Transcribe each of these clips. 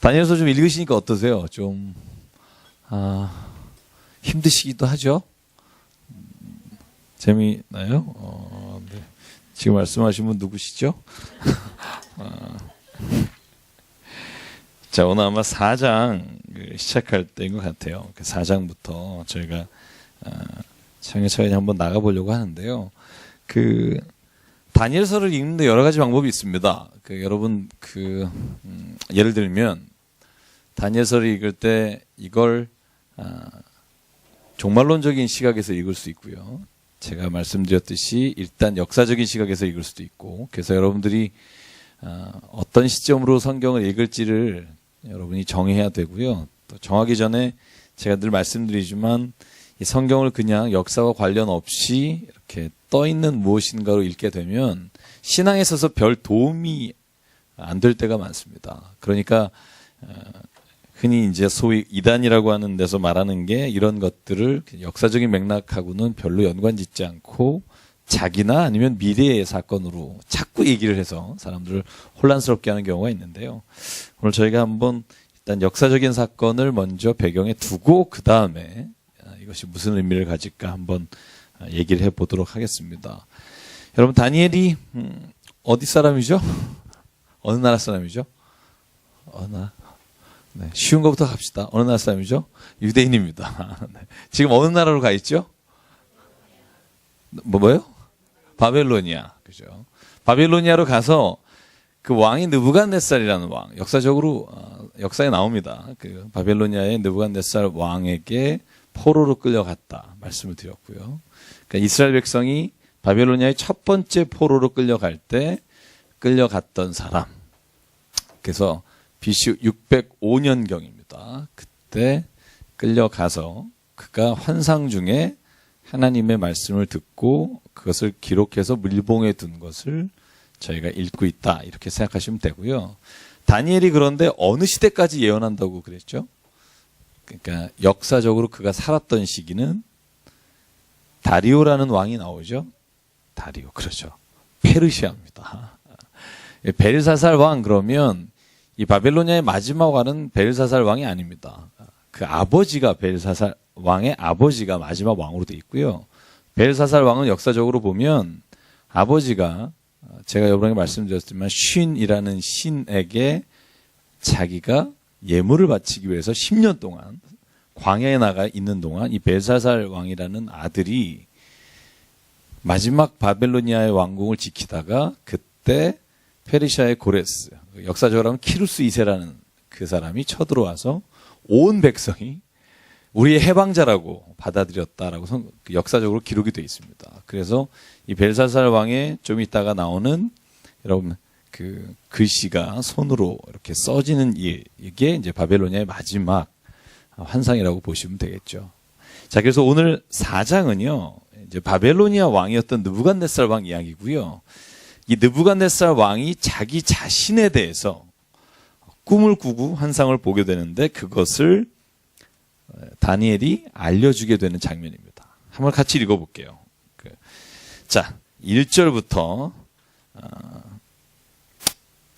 다니엘서 좀 읽으시니까 어떠세요? 좀 힘드시기도 하죠? 재미나요? 네. 지금 말씀하신 분 누구시죠? 자, 오늘 아마 4장 시작할 때인 것 같아요. 그 4장부터 저희가 차근차근히 한번 나가보려고 하는데요. 그 다니엘서를 읽는데 여러 가지 방법이 있습니다. 여러분 예를 들면 다니엘서를 읽을 때 이걸 종말론적인 시각에서 읽을 수 있고요. 제가 말씀드렸듯이 일단 역사적인 시각에서 읽을 수도 있고, 그래서 여러분들이 어떤 시점으로 성경을 읽을지를 여러분이 정해야 되고요. 또 정하기 전에 제가 늘 말씀드리지만 이 성경을 그냥 역사와 관련 없이 이렇게 떠 있는 무엇인가로 읽게 되면 신앙에 있어서 별 도움이 안 될 때가 많습니다. 그러니까 흔히 이제 소위 이단이라고 하는 데서 말하는 게 이런 것들을 역사적인 맥락하고는 별로 연관짓지 않고 자기나 아니면 미래의 사건으로 자꾸 얘기를 해서 사람들을 혼란스럽게 하는 경우가 있는데요. 오늘 저희가 한번 일단 역사적인 사건을 먼저 배경에 두고 그 다음에 이것이 무슨 의미를 가질까 한번 얘기를 해보도록 하겠습니다. 여러분, 다니엘이 어디 사람이죠? 어느 나라 사람이죠? 네, 쉬운 것부터 갑시다. 어느 나라 사람이죠? 유대인입니다. 네. 지금 어느 나라로 가 있죠? 뭐요? 바벨로니아. 그죠? 바벨로니아로 가서 그 왕이 느부갓네살이라는 왕, 역사적으로 역사에 나옵니다. 그 바벨로니아의 느부갓네살 왕에게 포로로 끌려갔다 말씀을 드렸고요. 그러니까 이스라엘 백성이 바벨로니아의 첫 번째 포로로 끌려갈 때 끌려갔던 사람. 그래서 BC 605년경입니다. 그때 끌려가서 그가 환상 중에 하나님의 말씀을 듣고 그것을 기록해서 밀봉해 둔 것을 저희가 읽고 있다. 이렇게 생각하시면 되고요. 다니엘이 그런데 어느 시대까지 예언한다고 그랬죠? 그러니까 역사적으로 그가 살았던 시기는 다리오라는 왕이 나오죠. 다리오, 그렇죠. 페르시아입니다. 벨사살 왕 그러면 이 바벨로니아의 마지막 왕은 벨사살 왕이 아닙니다. 그 아버지가 벨사살 왕의 아버지가 마지막 왕으로 돼 있고요. 벨사살 왕은 역사적으로 보면 아버지가 제가 여러분에게 말씀드렸지만 쉰이라는 신에게 자기가 예물을 바치기 위해서 10년 동안 광야에 나가 있는 동안 이 벨사살 왕이라는 아들이 마지막 바벨로니아의 왕궁을 지키다가 그때 페르시아의 고레스, 역사적으로 하면 키루스 2세라는 그 사람이 쳐들어와서 온 백성이 우리의 해방자라고 받아들였다라고 역사적으로 기록이 되어 있습니다. 그래서 이 벨사살 왕의 좀 이따가 나오는 여러분 그 글씨가 손으로 이렇게 써지는 이게 이제 바벨로니아의 마지막 환상이라고 보시면 되겠죠. 자, 그래서 오늘 4장은요, 이제 바벨로니아 왕이었던 느부갓네살 왕 이야기고요. 이 느부갓네살 왕이 자기 자신에 대해서 꿈을 꾸고 환상을 보게 되는데 그것을 다니엘이 알려주게 되는 장면입니다. 한번 같이 읽어볼게요. 자, 1절부터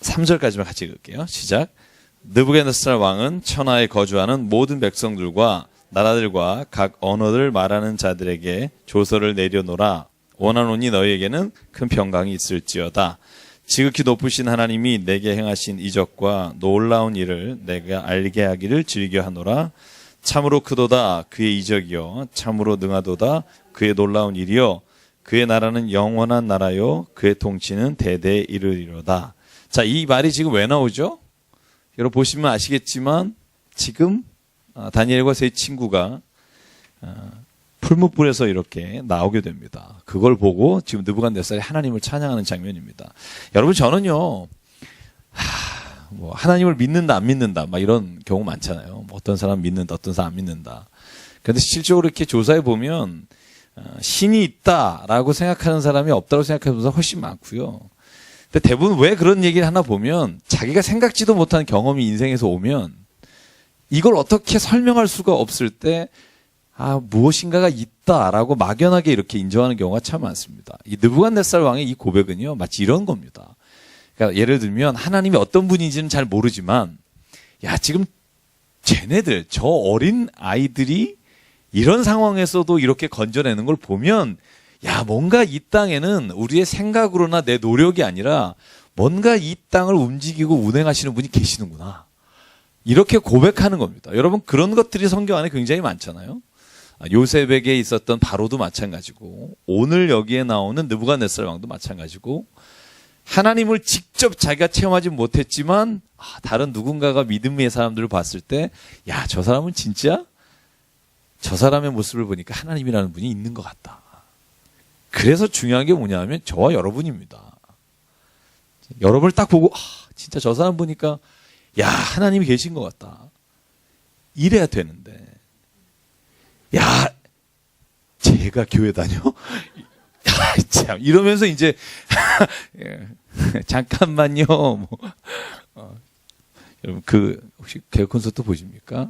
3절까지만 같이 읽을게요. 시작. 느부갓네살 왕은 천하에 거주하는 모든 백성들과 나라들과 각 언어를 말하는 자들에게 조서를 내려놓으라. 원하노니 너희에게는 큰 평강이 있을지어다. 지극히 높으신 하나님이 내게 행하신 이적과 놀라운 일을 내가 알게 하기를 즐겨하노라. 참으로 크도다 그의 이적이요 참으로 능하도다 그의 놀라운 일이요 그의 나라는 영원한 나라요 그의 통치는 대대에 이르리로다. 자, 이 말이 지금 왜 나오죠? 여러분 보시면 아시겠지만 지금 다니엘과 세 친구가 풀무불에서 이렇게 나오게 됩니다. 그걸 보고 지금 느부갓네살이 하나님을 찬양하는 장면입니다. 여러분 저는요, 뭐 하나님을 믿는다 안 믿는다 막 이런 경우 많잖아요. 뭐 어떤 사람 믿는다 어떤 사람 안 믿는다. 그런데 실질적으로 이렇게 조사해 보면 신이 있다라고 생각하는 사람이 없다고 생각하는 사람이 훨씬 많고요. 근데 대부분 왜 그런 얘기를 하나 보면 자기가 생각지도 못한 경험이 인생에서 오면 이걸 어떻게 설명할 수가 없을 때 무엇인가가 있다라고 막연하게 이렇게 인정하는 경우가 참 많습니다. 이 느부갓네살 왕의 이 고백은요, 마치 이런 겁니다. 그러니까 예를 들면 하나님이 어떤 분인지는 잘 모르지만, 야, 지금 쟤네들, 저 어린 아이들이 이런 상황에서도 이렇게 건져내는 걸 보면, 야, 뭔가 이 땅에는 우리의 생각으로나 내 노력이 아니라 뭔가 이 땅을 움직이고 운행하시는 분이 계시는구나. 이렇게 고백하는 겁니다. 여러분, 그런 것들이 성경 안에 굉장히 많잖아요. 요셉에게 있었던 바로도 마찬가지고, 오늘 여기에 나오는 느부갓네살 왕도 마찬가지고, 하나님을 직접 자기가 체험하지 못했지만 다른 누군가가 믿음의 사람들을 봤을 때, 야, 저 사람은 진짜 저 사람의 모습을 보니까 하나님이라는 분이 있는 것 같다. 그래서 중요한 게 뭐냐면 저와 여러분입니다. 여러분을 딱 보고 진짜 저 사람 보니까 야, 하나님이 계신 것 같다. 이래야 되는데, 야, 제가 교회 다녀? 참, 이러면서 이제 잠깐만요. 여러분 혹시 개혁 콘서트 보십니까?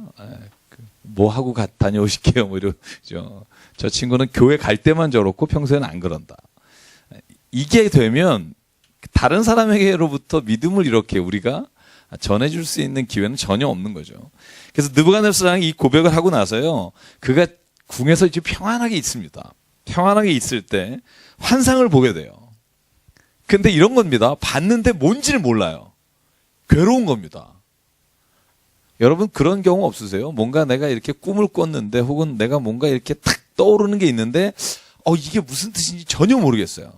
뭐 하고 다녀오실게요. 뭐 이러죠. 저 친구는 교회 갈 때만 저렇고 평소에는 안 그런다. 이게 되면 다른 사람에게로부터 믿음을 이렇게 우리가 전해줄 수 있는 기회는 전혀 없는 거죠. 그래서 느부갓네살 왕이 이 고백을 하고 나서요, 그가 궁에서 이제 평안하게 있습니다. 평안하게 있을 때 환상을 보게 돼요. 근데 이런 겁니다. 봤는데 뭔지를 몰라요. 괴로운 겁니다. 여러분, 그런 경우 없으세요? 뭔가 내가 이렇게 꿈을 꿨는데, 혹은 내가 뭔가 이렇게 탁 떠오르는 게 있는데, 이게 무슨 뜻인지 전혀 모르겠어요.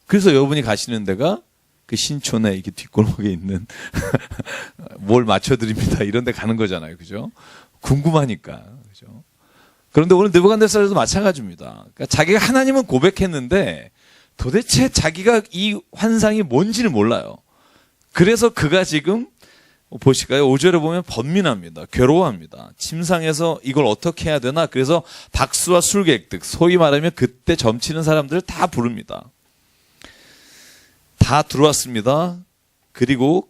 그래서 여러분이 가시는 데가 그 신촌에 이렇게 뒷골목에 있는 뭘 맞춰드립니다, 이런 데 가는 거잖아요. 그죠? 궁금하니까. 그죠? 그런데 오늘 느부갓네살도 마찬가지입니다. 그러니까 자기가 하나님은 고백했는데 도대체 자기가 이 환상이 뭔지를 몰라요. 그래서 그가 지금 보실까요? 5절에 보면 번민합니다. 괴로워합니다. 침상에서 이걸 어떻게 해야 되나? 그래서 박수와 술객들, 소위 말하면 그때 점치는 사람들을 다 부릅니다. 다 들어왔습니다. 그리고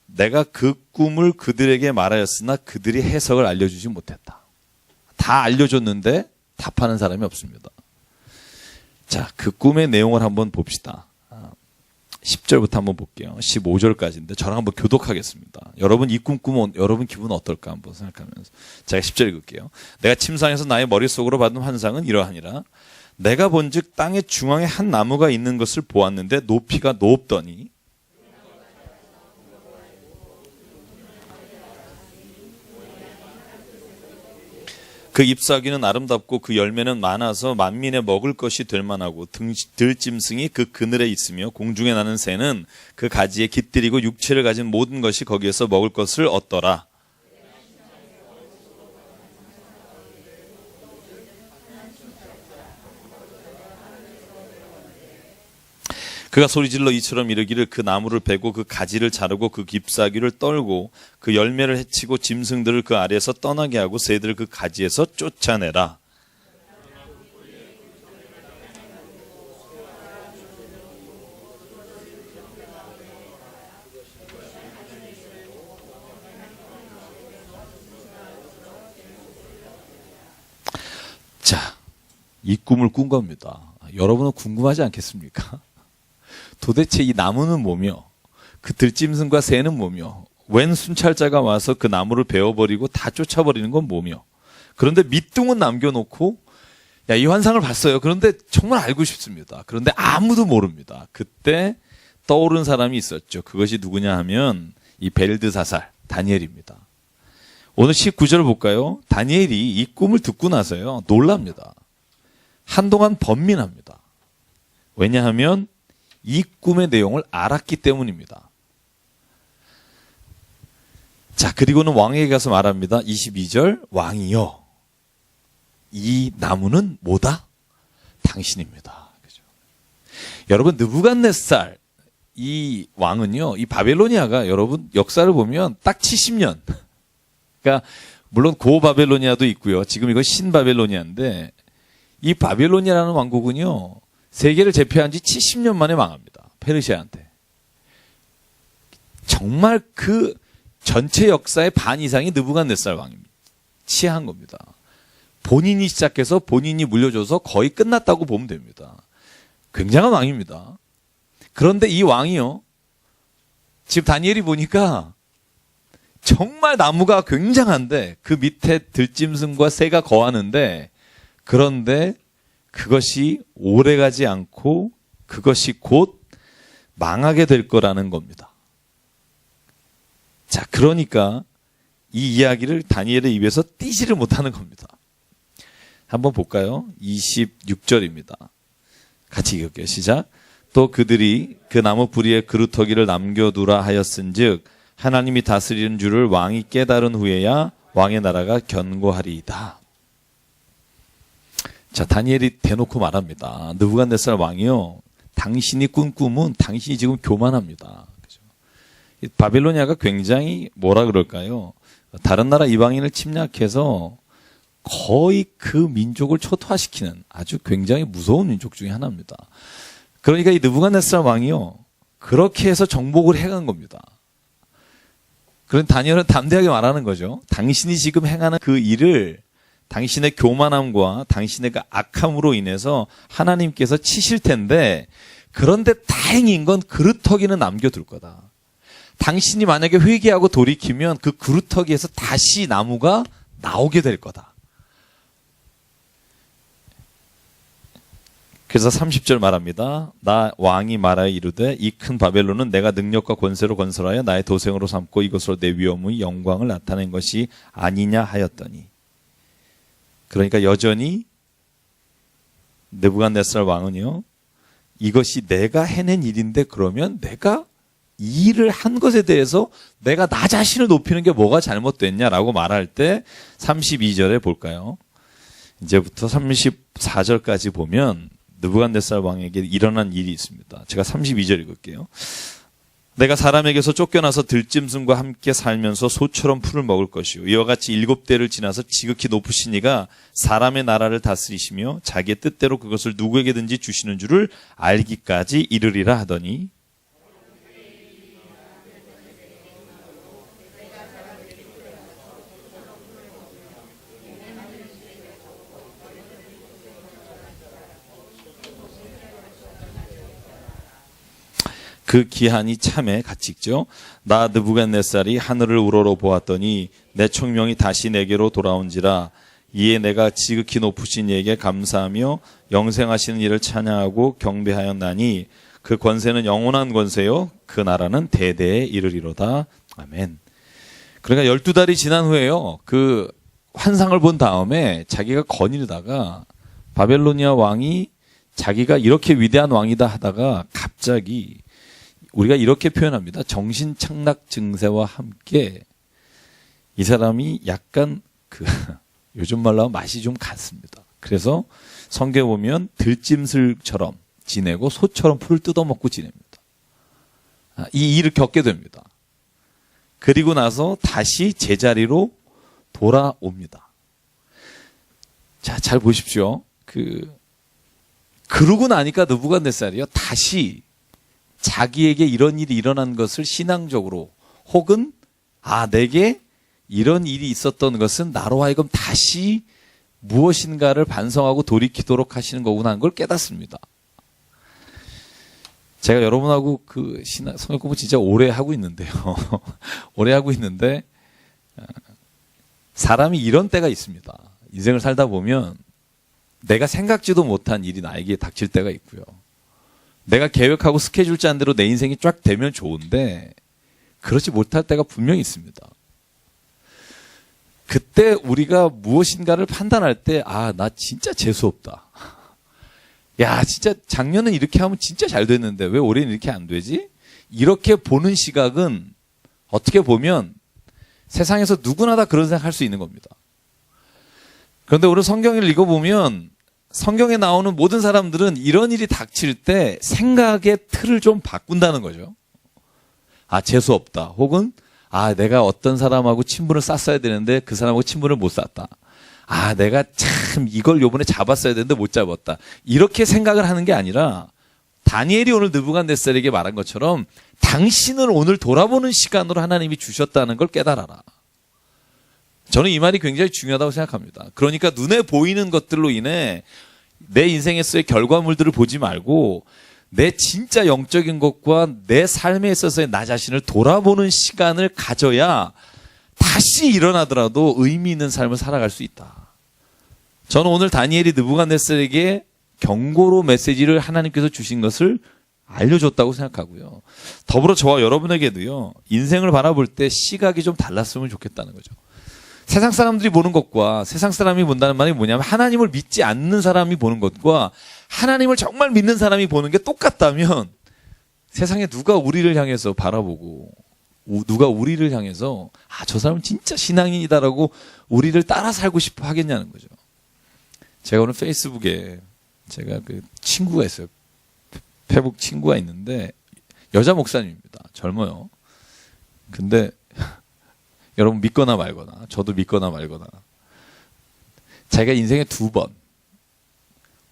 내가 그 꿈을 그들에게 말하였으나 그들이 해석을 알려주지 못했다. 다 알려줬는데 답하는 사람이 없습니다. 자, 그 꿈의 내용을 한번 봅시다. 10절부터 한번 볼게요. 15절까지인데 저랑 한번 교독하겠습니다. 여러분 이 꿈 꾸면 여러분 기분은 어떨까 한번 생각하면서 제가 10절 읽을게요. 내가 침상에서 나의 머릿속으로 받은 환상은 이러하니라. 내가 본즉 땅의 중앙에 한 나무가 있는 것을 보았는데 높이가 높더니 그 잎사귀는 아름답고 그 열매는 많아서 만민의 먹을 것이 될 만하고 들짐승이 그 그늘에 있으며 공중에 나는 새는 그 가지에 깃들이고 육체를 가진 모든 것이 거기에서 먹을 것을 얻더라. 그가 소리질러 이처럼 이르기를 그 나무를 베고 그 가지를 자르고 그 잎사귀를 떨고 그 열매를 해치고 짐승들을 그 아래에서 떠나게 하고 새들을 그 가지에서 쫓아내라. 자, 이 꿈을 꾼 겁니다. 여러분은 궁금하지 않겠습니까? 도대체 이 나무는 뭐며 그 들짐승과 새는 뭐며 웬 순찰자가 와서 그 나무를 베어버리고 다 쫓아버리는 건 뭐며. 그런데 밑둥은 남겨놓고 야, 이 환상을 봤어요. 그런데 정말 알고 싶습니다. 그런데 아무도 모릅니다. 그때 떠오른 사람이 있었죠. 그것이 누구냐 하면 이 벨드사살 다니엘입니다. 오늘 19절을 볼까요? 다니엘이 이 꿈을 듣고 나서요, 놀랍니다. 한동안 번민합니다. 왜냐하면 이 꿈의 내용을 알았기 때문입니다. 자, 그리고는 왕에게 가서 말합니다. 22절, 왕이여, 이 나무는 뭐다? 당신입니다. 그죠? 여러분, 느부갓네살 이 왕은요, 이 바벨로니아가 여러분 역사를 보면 딱 70년. 그러니까 물론 고 바벨로니아도 있고요. 지금 이거 신 바벨로니아인데 이 바벨로니아라는 왕국은요, 세계를 제패한 지 70년 만에 망합니다. 페르시아한테. 정말 그 전체 역사의 반 이상이 느부갓네살 왕입니다. 취한 겁니다. 본인이 시작해서 본인이 물려줘서 거의 끝났다고 보면 됩니다. 굉장한 왕입니다. 그런데 이 왕이요, 지금 다니엘이 보니까 정말 나무가 굉장한데 그 밑에 들짐승과 새가 거하는데, 그런데 그것이 오래가지 않고 그것이 곧 망하게 될 거라는 겁니다. 자, 그러니까 이 이야기를 다니엘의 입에서 띄지를 못하는 겁니다. 한번 볼까요? 26절입니다. 같이 읽을게요. 시작. 또 그들이 그 나무 뿌리에 그루터기를 남겨두라 하였은즉 하나님이 다스리는 줄을 왕이 깨달은 후에야 왕의 나라가 견고하리이다. 자, 다니엘이 대놓고 말합니다. 느부갓네살 왕이요, 당신이 꾼 꿈은 당신이 지금 교만합니다. 그죠? 바빌로니아가 굉장히 뭐라 그럴까요? 다른 나라 이방인을 침략해서 거의 그 민족을 초토화시키는 아주 굉장히 무서운 민족 중에 하나입니다. 그러니까 이 느부갓네살 왕이요, 그렇게 해서 정복을 해간 겁니다. 그런 다니엘은 담대하게 말하는 거죠. 당신이 지금 행하는 그 일을 당신의 교만함과 당신의 그 악함으로 인해서 하나님께서 치실 텐데, 그런데 다행인 건 그루터기는 남겨둘 거다. 당신이 만약에 회개하고 돌이키면 그 그루터기에서 다시 나무가 나오게 될 거다. 그래서 30절 말합니다. 나 왕이 말하여 이르되 이 큰 바벨론은 내가 능력과 권세로 건설하여 나의 도생으로 삼고 이것으로 내 위엄의 영광을 나타낸 것이 아니냐 하였더니. 그러니까 여전히 느부갓네살 왕은요, 이것이 내가 해낸 일인데 그러면 내가 이 일을 한 것에 대해서 내가 나 자신을 높이는 게 뭐가 잘못됐냐라고 말할 때 32절에 볼까요? 이제부터 34절까지 보면 느부갓네살 왕에게 일어난 일이 있습니다. 제가 32절 읽을게요. 내가 사람에게서 쫓겨나서 들짐승과 함께 살면서 소처럼 풀을 먹을 것이요 이와 같이 7대를 지나서 지극히 높으신 이가 사람의 나라를 다스리시며 자기의 뜻대로 그것을 누구에게든지 주시는 줄을 알기까지 이르리라 하더니, 그 기한이 참에 같이 읽죠. 나 느부갓네살이 하늘을 우러러 보았더니 내 총명이 다시 내게로 돌아온지라. 이에 내가 지극히 높으신 이에게 감사하며 영생하시는 이를 찬양하고 경배하였나니 그 권세는 영원한 권세요 그 나라는 대대에 이르리로다. 아멘. 그러니까 12달이 지난 후에요, 그 환상을 본 다음에 자기가 거닐다가 바벨로니아 왕이 자기가 이렇게 위대한 왕이다 하다가 갑자기, 우리가 이렇게 표현합니다. 정신착락 증세와 함께 이 사람이 약간 요즘 말로 하면 맛이 좀 갔습니다. 그래서 성경에 보면 들짐승처럼 지내고 소처럼 풀을 뜯어먹고 지냅니다. 이 일을 겪게 됩니다. 그리고 나서 다시 제자리로 돌아옵니다. 자, 잘 보십시오. 그러고 나니까 느부갓네살이요, 다시 자기에게 이런 일이 일어난 것을 신앙적으로, 혹은 내게 이런 일이 있었던 것은 나로 하여금 다시 무엇인가를 반성하고 돌이키도록 하시는 거구나 하는 걸 깨닫습니다. 제가 여러분하고 성경 공부 진짜 오래 하고 있는데요. 오래 하고 있는데 사람이 이런 때가 있습니다. 인생을 살다 보면 내가 생각지도 못한 일이 나에게 닥칠 때가 있고요. 내가 계획하고 스케줄 짠 대로 내 인생이 쫙 되면 좋은데 그렇지 못할 때가 분명히 있습니다. 그때 우리가 무엇인가를 판단할 때, 나 진짜 재수없다. 야, 진짜 작년은 이렇게 하면 진짜 잘 됐는데 왜 올해는 이렇게 안 되지? 이렇게 보는 시각은 어떻게 보면 세상에서 누구나 다 그런 생각할 수 있는 겁니다. 그런데 오늘 성경을 읽어보면 성경에 나오는 모든 사람들은 이런 일이 닥칠 때 생각의 틀을 좀 바꾼다는 거죠. 재수없다. 혹은 내가 어떤 사람하고 친분을 쌌어야 되는데 그 사람하고 친분을 못 쌌다. 내가 참 이걸 요번에 잡았어야 되는데 못 잡았다. 이렇게 생각을 하는 게 아니라 다니엘이 오늘 느부갓네살에게 말한 것처럼 당신은 오늘 돌아보는 시간으로 하나님이 주셨다는 걸 깨달아라. 저는 이 말이 굉장히 중요하다고 생각합니다. 그러니까 눈에 보이는 것들로 인해 내 인생에서의 결과물들을 보지 말고 내 진짜 영적인 것과 내 삶에 있어서의 나 자신을 돌아보는 시간을 가져야 다시 일어나더라도 의미 있는 삶을 살아갈 수 있다. 저는 오늘 다니엘이 느부갓네살에게 경고로 메시지를 하나님께서 주신 것을 알려줬다고 생각하고요. 더불어 저와 여러분에게도요, 인생을 바라볼 때 시각이 좀 달랐으면 좋겠다는 거죠. 세상 사람들이 보는 것과 세상 사람이 본다는 말이 뭐냐면 하나님을 믿지 않는 사람이 보는 것과 하나님을 정말 믿는 사람이 보는 게 똑같다면 세상에 누가 우리를 향해서 바라보고 누가 우리를 향해서 저 사람은 진짜 신앙인이다라고 우리를 따라 살고 싶어 하겠냐는 거죠. 제가 오늘 페이스북에 제가 그 친구가 있어요. 페북 친구가 있는데 여자 목사님입니다. 젊어요. 근데 여러분 믿거나 말거나 저도 믿거나 말거나 자기가 인생에 2번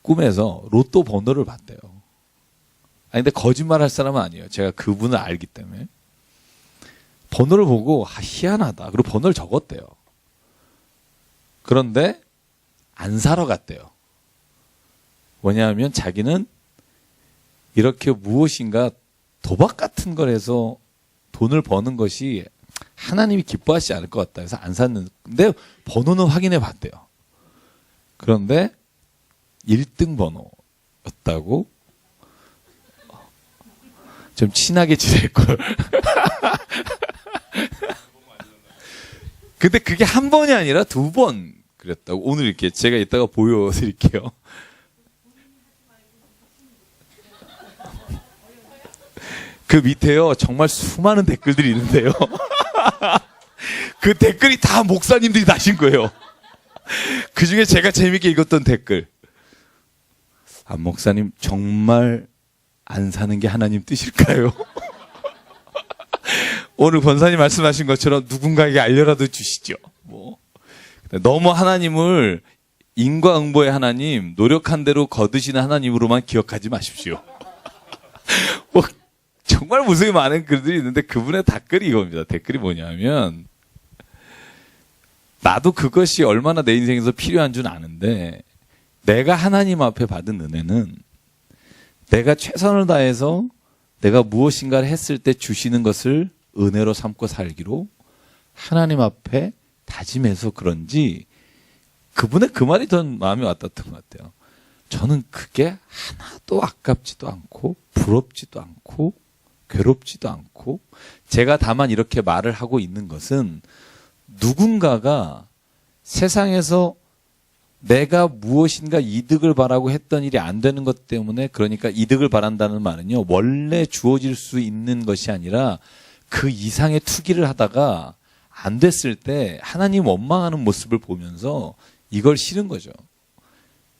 꿈에서 로또 번호를 봤대요. 아니 근데 거짓말 할 사람은 아니에요. 제가 그분을 알기 때문에. 번호를 보고 희한하다. 그리고 번호를 적었대요. 그런데 안 사러 갔대요. 뭐냐면 자기는 이렇게 무엇인가 도박 같은 걸 해서 돈을 버는 것이 하나님이 기뻐하시지 않을 것 같다. 그래서 안 샀는데 번호는 확인해 봤대요. 그런데 1등 번호였다고 좀 친하게 지낼걸. 근데 그게 한 번이 아니라 2번 그랬다고. 오늘 이렇게 제가 이따가 보여드릴게요. 그 밑에요 정말 수많은 댓글들이 있는데요. 그 댓글이 다 목사님들이 다신 거예요. 그 중에 제가 재밌게 읽었던 댓글. 목사님 정말 안 사는 게 하나님 뜻일까요? 오늘 권사님 말씀하신 것처럼 누군가에게 알려라도 주시죠. 너무 하나님을 인과응보의 하나님, 노력한 대로 거두시는 하나님으로만 기억하지 마십시오. 정말 무수히 많은 글들이 있는데 그분의 댓글이 이겁니다. 댓글이 뭐냐면 나도 그것이 얼마나 내 인생에서 필요한 줄 아는데 내가 하나님 앞에 받은 은혜는 내가 최선을 다해서 내가 무엇인가를 했을 때 주시는 것을 은혜로 삼고 살기로 하나님 앞에 다짐해서 그런지 그분의 그 말이 더 마음에 와닿던 것 같아요. 저는 그게 하나도 아깝지도 않고 부럽지도 않고 괴롭지도 않고 제가 다만 이렇게 말을 하고 있는 것은 누군가가 세상에서 내가 무엇인가 이득을 바라고 했던 일이 안 되는 것 때문에 그러니까 이득을 바란다는 말은요. 원래 주어질 수 있는 것이 아니라 그 이상의 투기를 하다가 안 됐을 때 하나님 원망하는 모습을 보면서 이걸 싫은 거죠.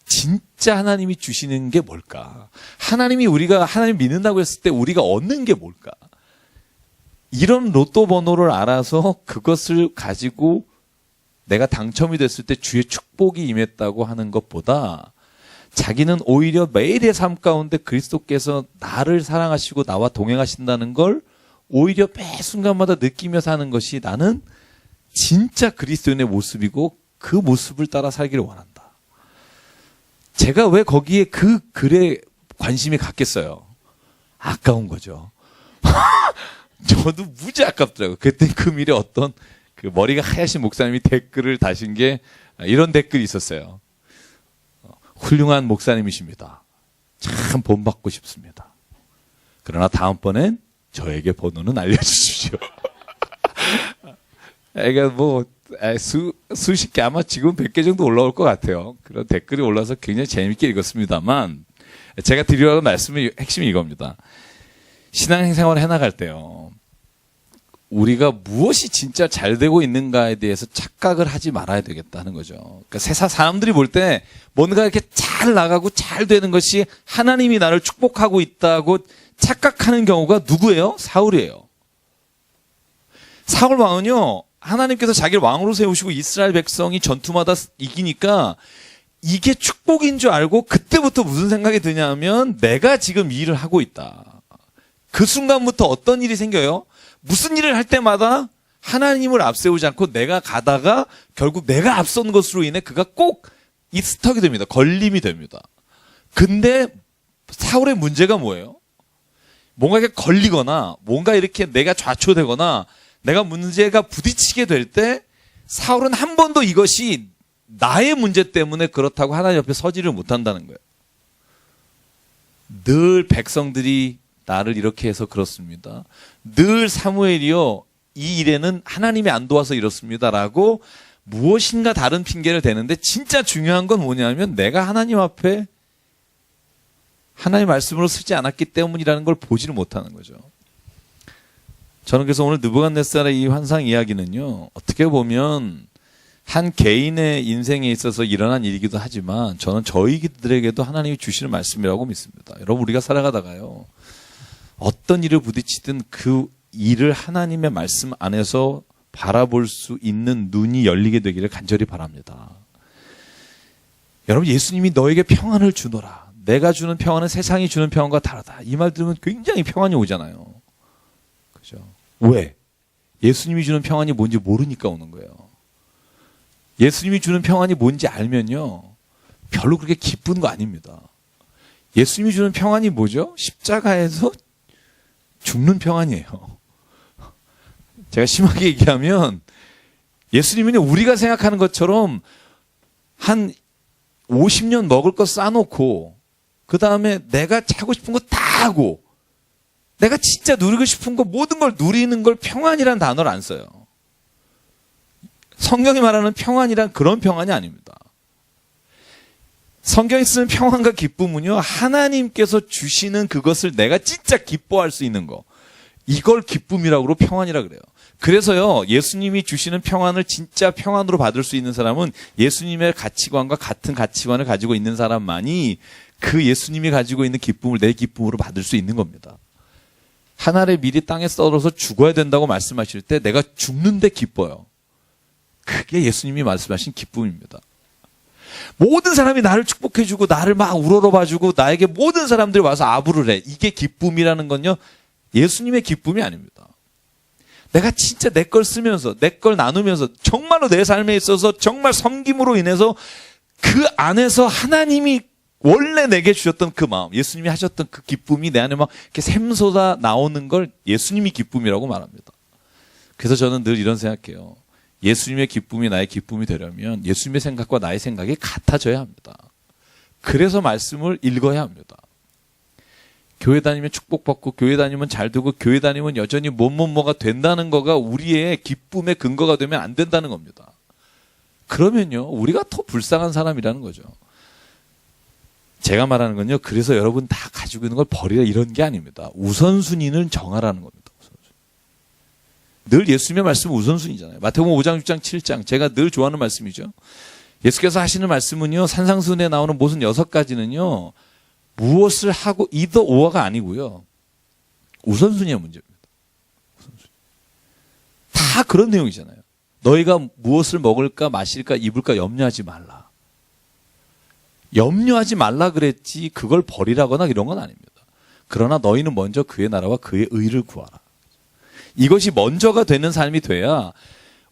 진짜 하나님이 주시는 게 뭘까? 하나님이 우리가 하나님 믿는다고 했을 때 우리가 얻는 게 뭘까? 이런 로또 번호를 알아서 그것을 가지고 내가 당첨이 됐을 때 주의 축복이 임했다고 하는 것보다 자기는 오히려 매일의 삶 가운데 그리스도께서 나를 사랑하시고 나와 동행하신다는 걸 오히려 매 순간마다 느끼며 사는 것이 나는 진짜 그리스도인의 모습이고 그 모습을 따라 살기를 원한다. 제가 왜 거기에 그 글에 관심이 갔겠어요? 아까운 거죠. 저도 무지 아깝더라고요. 그때 그 미래 어떤 그 머리가 하얗신 목사님이 댓글을 다신 게 이런 댓글이 있었어요. 훌륭한 목사님이십니다. 참 본받고 싶습니다. 그러나 다음번엔 저에게 번호는 알려주십시오. 그러니까 수십 개 아마 지금 100개 정도 올라올 것 같아요. 그런 댓글이 올라서 굉장히 재밌게 읽었습니다만 제가 드리려고 하는 말씀의 핵심이 이겁니다. 신앙생활을 해나갈 때요. 우리가 무엇이 진짜 잘 되고 있는가에 대해서 착각을 하지 말아야 되겠다는 거죠. 그러니까 세상 사람들이 볼 때 뭔가 이렇게 잘 나가고 잘 되는 것이 하나님이 나를 축복하고 있다고 착각하는 경우가 누구예요? 사울이에요. 사울 왕은요. 하나님께서 자기를 왕으로 세우시고 이스라엘 백성이 전투마다 이기니까 이게 축복인 줄 알고 그때부터 무슨 생각이 드냐면 내가 지금 이 일을 하고 있다. 그 순간부터 어떤 일이 생겨요? 무슨 일을 할 때마다 하나님을 앞세우지 않고 내가 가다가 결국 내가 앞선 것으로 인해 그가 꼭 이 스턱이 됩니다. 걸림이 됩니다. 근데 사울의 문제가 뭐예요? 뭔가 이렇게 걸리거나 뭔가 이렇게 내가 좌초되거나 내가 문제가 부딪히게 될 때 사울은 한 번도 이것이 나의 문제 때문에 그렇다고 하나님 옆에 서지를 못한다는 거예요. 늘 백성들이 나를 이렇게 해서 그렇습니다. 늘 사무엘이요, 이 일에는 하나님이 안 도와서 이렇습니다라고 무엇인가 다른 핑계를 대는데, 진짜 중요한 건 뭐냐면 내가 하나님 앞에 하나님의 말씀으로 쓰지 않았기 때문이라는 걸 보지를 못하는 거죠. 저는 그래서 오늘 느부갓네살의 이 환상 이야기는요, 어떻게 보면 한 개인의 인생에 있어서 일어난 일이기도 하지만 저는 저희들에게도 하나님이 주시는 말씀이라고 믿습니다. 여러분, 우리가 살아가다가요, 어떤 일을 부딪히든 그 일을 하나님의 말씀 안에서 바라볼 수 있는 눈이 열리게 되기를 간절히 바랍니다. 여러분, 예수님이 너에게 평안을 주노라. 내가 주는 평안은 세상이 주는 평안과 다르다. 이 말 들으면 굉장히 평안이 오잖아요. 그죠? 왜? 예수님이 주는 평안이 뭔지 모르니까 오는 거예요. 예수님이 주는 평안이 뭔지 알면요, 별로 그렇게 기쁜 거 아닙니다. 예수님이 주는 평안이 뭐죠? 십자가에서 죽는 평안이에요. 제가 심하게 얘기하면 예수님은 우리가 생각하는 것처럼 한 50년 먹을 거 싸놓고 그 다음에 내가 차고 싶은 거 다 하고 내가 진짜 누리고 싶은 거 모든 걸 누리는 걸 평안이라는 단어를 안 써요. 성경이 말하는 평안이란 그런 평안이 아닙니다. 성경이 쓰는 평안과 기쁨은요, 하나님께서 주시는 그것을 내가 진짜 기뻐할 수 있는 거, 이걸 기쁨이라고 평안이라 그래요. 그래서요, 예수님이 주시는 평안을 진짜 평안으로 받을 수 있는 사람은 예수님의 가치관과 같은 가치관을 가지고 있는 사람만이 그 예수님이 가지고 있는 기쁨을 내 기쁨으로 받을 수 있는 겁니다. 한 알의 밀이 땅에 썰어서 죽어야 된다고 말씀하실 때 내가 죽는데 기뻐요. 그게 예수님이 말씀하신 기쁨입니다. 모든 사람이 나를 축복해주고 나를 막 우러러봐주고 나에게 모든 사람들이 와서 아부를 해. 이게 기쁨이라는 건요, 예수님의 기쁨이 아닙니다. 내가 진짜 내 걸 쓰면서 내 걸 나누면서 정말로 내 삶에 있어서 정말 섬김으로 인해서 그 안에서 하나님이 원래 내게 주셨던 그 마음, 예수님이 하셨던 그 기쁨이 내 안에 막 이렇게 샘솟아 나오는 걸 예수님이 기쁨이라고 말합니다. 그래서 저는 늘 이런 생각해요. 예수님의 기쁨이 나의 기쁨이 되려면 예수님의 생각과 나의 생각이 같아져야 합니다. 그래서 말씀을 읽어야 합니다. 교회 다니면 축복받고 교회 다니면 잘 되고 교회 다니면 여전히 뭐가 된다는 거가 우리의 기쁨의 근거가 되면 안 된다는 겁니다. 그러면요, 우리가 더 불쌍한 사람이라는 거죠. 제가 말하는 건요, 그래서 여러분 다 가지고 있는 걸 버리라 이런 게 아닙니다. 우선순위는 정하라는 겁니다. 늘 예수님의 말씀은 우선순위잖아요. 마태복음 5장, 6장, 7장. 제가 늘 좋아하는 말씀이죠. 예수께서 하시는 말씀은요, 산상수훈에 나오는 모든 6가지는요, 무엇을 하고 either or가 아니고요, 우선순위의 문제입니다. 우선순위. 다 그런 내용이잖아요. 너희가 무엇을 먹을까 마실까 입을까 염려하지 말라. 염려하지 말라 그랬지 그걸 버리라거나 이런 건 아닙니다. 그러나 너희는 먼저 그의 나라와 그의 의를 구하라. 이것이 먼저가 되는 삶이 돼야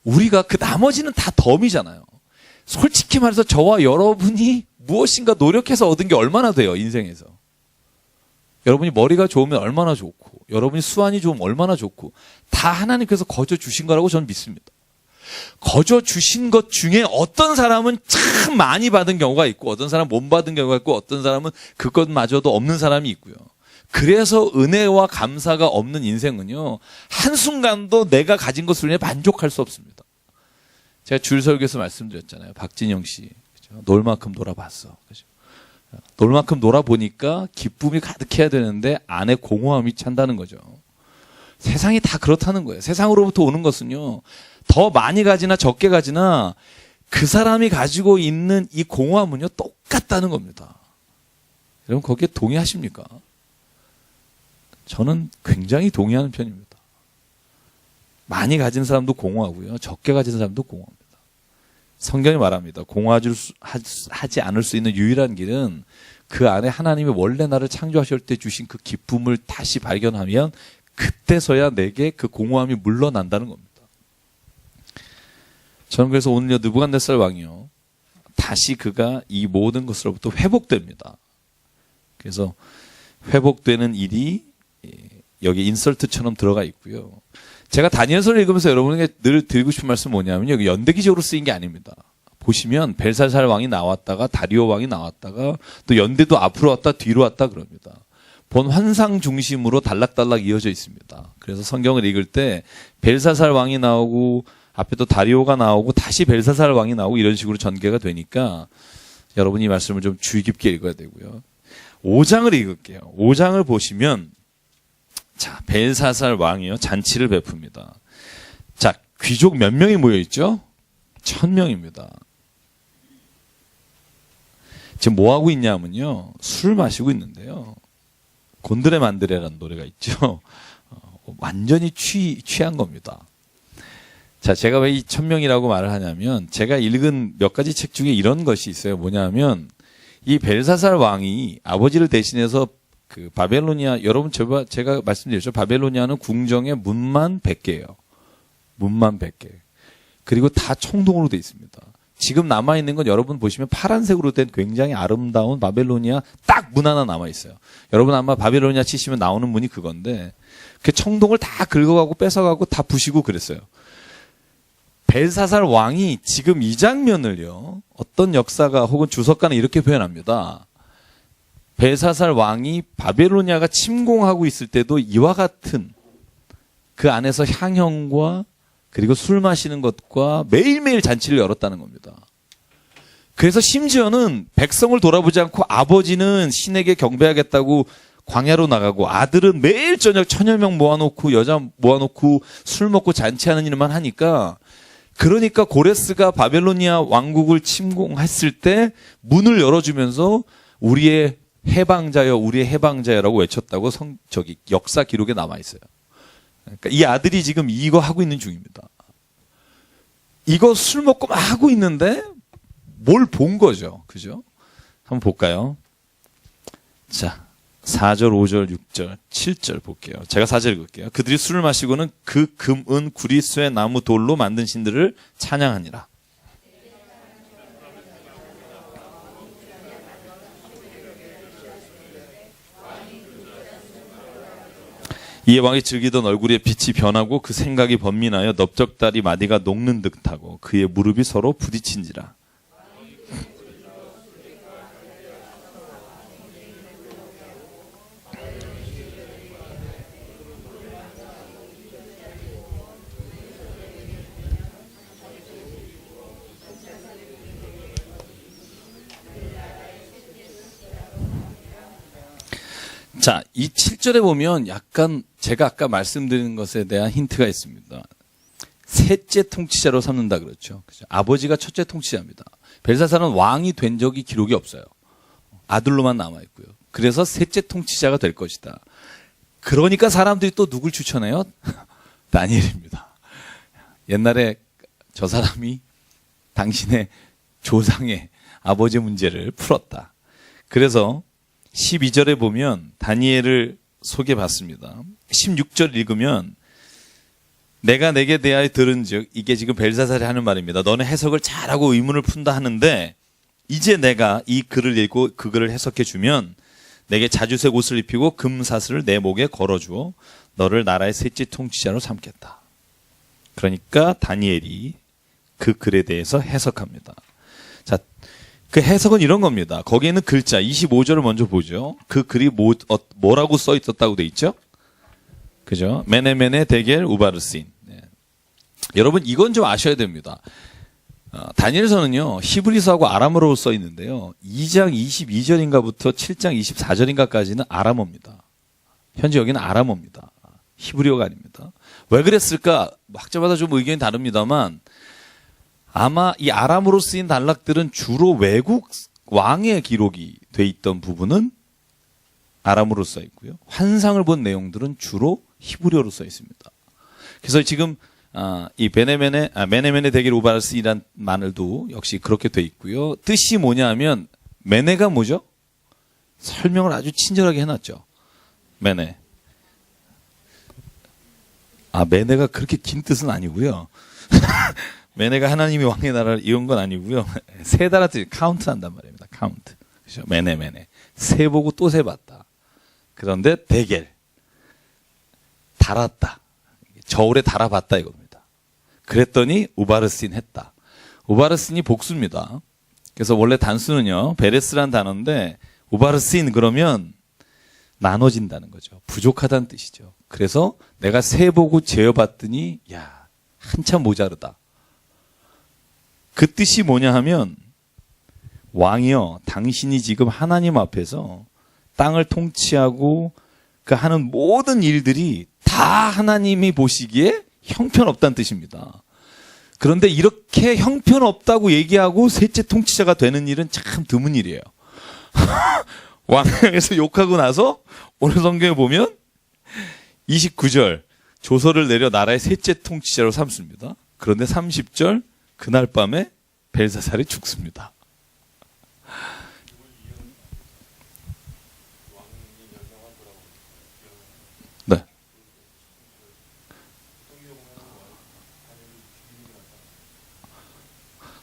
우리가 그 나머지는 다 덤이잖아요. 솔직히 말해서 저와 여러분이 무엇인가 노력해서 얻은 게 얼마나 돼요, 인생에서. 여러분이 머리가 좋으면 얼마나 좋고, 여러분이 수완이 좋으면 얼마나 좋고, 다 하나님께서 거저 주신 거라고 저는 믿습니다. 거저 주신 것 중에 어떤 사람은 참 많이 받은 경우가 있고, 어떤 사람은 못 받은 경우가 있고, 어떤 사람은 그것마저도 없는 사람이 있고요. 그래서 은혜와 감사가 없는 인생은요, 한순간도 내가 가진 것을 위해 만족할 수 없습니다. 제가 주일 설교에서 말씀드렸잖아요. 박진영 씨. 그죠? 놀 만큼 놀아봤어. 그죠? 놀 만큼 놀아보니까 기쁨이 가득해야 되는데 안에 공허함이 찬다는 거죠. 세상이 다 그렇다는 거예요. 세상으로부터 오는 것은요, 더 많이 가지나 적게 가지나 그 사람이 가지고 있는 이 공허함은요, 똑같다는 겁니다. 여러분, 거기에 동의하십니까? 저는 굉장히 동의하는 편입니다. 많이 가진 사람도 공허하고요, 적게 가진 사람도 공허합니다. 성경이 말합니다. 공허하지 않을 수 있는 유일한 길은 그 안에 하나님이 원래 나를 창조하실 때 주신 그 기쁨을 다시 발견하면 그때서야 내게 그 공허함이 물러난다는 겁니다. 저는 그래서 오늘요, 느부갓네살 왕이요, 다시 그가 이 모든 것으로부터 회복됩니다. 그래서 회복되는 일이 여기 인설트처럼 들어가 있고요. 제가 다니엘서를 읽으면서 여러분에게 늘 드리고 싶은 말씀은 뭐냐면요. 여기 연대기적으로 쓰인 게 아닙니다. 보시면 벨사살 왕이 나왔다가 다리오 왕이 나왔다가 또 연대도 앞으로 왔다 뒤로 왔다 그럽니다. 본 환상 중심으로 단락단락 이어져 있습니다. 그래서 성경을 읽을 때 벨사살 왕이 나오고 앞에 또 다리오가 나오고 다시 벨사살 왕이 나오고 이런 식으로 전개가 되니까 여러분이 이 말씀을 좀 주의 깊게 읽어야 되고요. 5장을 읽을게요. 5장을 보시면 자, 벨사살 왕이요 잔치를 베풉니다. 자, 귀족 몇 명이 모여 있죠? 1000명입니다. 지금 뭐 하고 있냐면요. 술 마시고 있는데요. 곤드레 만드레라는 노래가 있죠. 완전히 취한 겁니다. 자, 제가 왜 이 1000명이라고 말을 하냐면 제가 읽은 몇 가지 책 중에 이런 것이 있어요. 뭐냐면 이 벨사살 왕이 아버지를 대신해서 그 바벨로니아, 여러분 제가 말씀드렸죠. 바벨로니아는 궁정의 문만 100개예요. 문만 100개. 그리고 다 청동으로 돼 있습니다. 지금 남아있는 건 여러분 보시면 파란색으로 된 굉장히 아름다운 바벨로니아 딱 문 하나 남아있어요. 여러분 아마 바벨로니아 치시면 나오는 문이 그건데 그 청동을 다 긁어가고 뺏어가고 다 부시고 그랬어요. 벨사살 왕이 지금 이 장면을요. 어떤 역사가 혹은 주석가는 이렇게 표현합니다. 벨사살 왕이 바벨로니아가 침공하고 있을 때도 이와 같은 그 안에서 향형과 그리고 술 마시는 것과 매일매일 잔치를 열었다는 겁니다. 그래서 심지어는 백성을 돌아보지 않고 아버지는 신에게 경배하겠다고 광야로 나가고 아들은 매일 저녁 1000여 명 모아놓고 여자 모아놓고 술 먹고 잔치하는 일만 하니까 그러니까 고레스가 바벨로니아 왕국을 침공했을 때 문을 열어주면서 우리의 해방자여 우리의 해방자여라고 외쳤다고 역사 기록에 남아있어요. 그러니까 이 아들이 지금 이거 하고 있는 중입니다. 이거 술 먹고 막 하고 있는데 뭘 본 거죠. 그죠? 한번 볼까요? 자, 4절, 5절, 6절, 7절 볼게요. 제가 4절 읽을게요. 그들이 술을 마시고는 그 금, 은, 구리, 쇠, 나무, 돌로 만든 신들을 찬양하니라. 이에 왕이 즐기던 얼굴에 빛이 변하고 그 생각이 번민하여 넓적다리 마디가 녹는 듯하고 그의 무릎이 서로 부딪힌지라. 자, 이 7절에 보면 약간 제가 아까 말씀드린 것에 대한 힌트가 있습니다. 셋째 통치자로 삼는다 그렇죠. 그죠? 아버지가 첫째 통치자입니다. 벨사살은 왕이 된 적이 기록이 없어요. 아들로만 남아있고요. 그래서 셋째 통치자가 될 것이다. 그러니까 사람들이 또 누굴 추천해요? 다니엘입니다. 옛날에 저 사람이 당신의 조상의 아버지 문제를 풀었다. 그래서 12절에 보면 다니엘을 소개받습니다. 16절 읽으면 내가 내게 대하여 들은즉 이게 지금 벨사살이 하는 말입니다. 너는 해석을 잘하고 의문을 푼다 하는데 이제 내가 이 글을 읽고 그 글을 해석해 주면 내게 자주색 옷을 입히고 금사슬을 내 목에 걸어주어 너를 나라의 셋째 통치자로 삼겠다. 그러니까 다니엘이 그 글에 대해서 해석합니다. 자, 그 해석은 이런 겁니다. 거기에 있는 글자 25절을 먼저 보죠. 그 글이 뭐라고 써 있었다고 돼 있죠? 그죠? 메네메네 데겔 우바르신. 네. 여러분 이건 좀 아셔야 됩니다. 다니엘서는요. 히브리서하고 아람어로 써 있는데요. 2장 22절인가부터 7장 24절인가까지는 아람어입니다. 현재 여기는 아람어입니다. 히브리어가 아닙니다. 왜 그랬을까? 학자마다 좀 의견이 다릅니다만 아마 이 아람어로 쓰인 단락들은 주로 외국 왕의 기록이 돼 있던 부분은 아람어로 써 있고요. 환상을 본 내용들은 주로 히브리어로 써 있습니다. 그래서 지금 이 메네메네 데겔 우바르스이란 말도 역시 그렇게 돼 있고요. 뜻이 뭐냐면 메네가 뭐죠? 설명을 아주 친절하게 해놨죠. 메네. 메네가 그렇게 긴 뜻은 아니고요. 메네가 하나님이 왕의 나라를 이런 건 아니고요. 세 달한테 카운트 한단 말입니다. 카운트. 그렇죠? 메네. 세 보고 또 세 봤다. 그런데 데겔. 달았다. 저울에 달아봤다 이겁니다. 그랬더니 우바르신 했다. 우바르신이 복수입니다. 그래서 원래 단수는요, 베레스란 단어인데 우바르신 그러면 나눠진다는 거죠. 부족하다는 뜻이죠. 그래서 내가 세보고 재어봤더니 야, 한참 모자르다. 그 뜻이 뭐냐 하면 왕이여, 당신이 지금 하나님 앞에서 땅을 통치하고 그 하는 모든 일들이 다 하나님이 보시기에 형편없다는 뜻입니다. 그런데 이렇게 형편없다고 얘기하고 셋째 통치자가 되는 일은 참 드문 일이에요. 왕에서 욕하고 나서 오늘 성경에 보면 29절 조서를 내려 나라의 셋째 통치자로 삼습니다. 그런데 30절 그날 밤에 벨사살이 죽습니다. 네.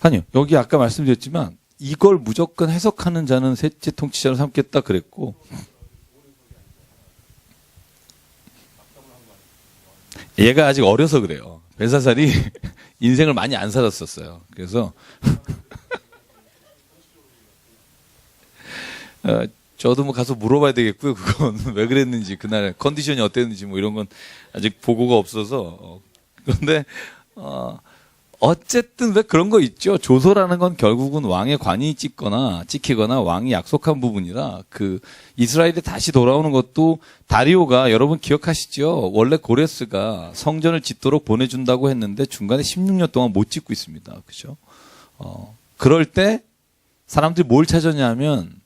아니요. 여기 아까 말씀드렸지만 이걸 무조건 해석하는 자는 셋째 통치자로 삼겠다 그랬고, 얘가 아직 어려서 그래요. 벨사살이 인생을 많이 안 살았었어요. 그래서 저도 뭐 가서 물어봐야 되겠고요. 그건 왜 그랬는지, 그날 컨디션이 어땠는지 뭐 이런 건 아직 보고가 없어서. 그런데 어쨌든 왜 그런 거 있죠. 조서라는 건 결국은 왕의 관이 찍히거나 왕이 약속한 부분이라, 그 이스라엘에 다시 돌아오는 것도 다리오가, 여러분 기억하시죠? 원래 고레스가 성전을 짓도록 보내준다고 했는데 중간에 16년 동안 못 짓고 있습니다. 그죠? 그럴 때 사람들이 뭘 찾았냐면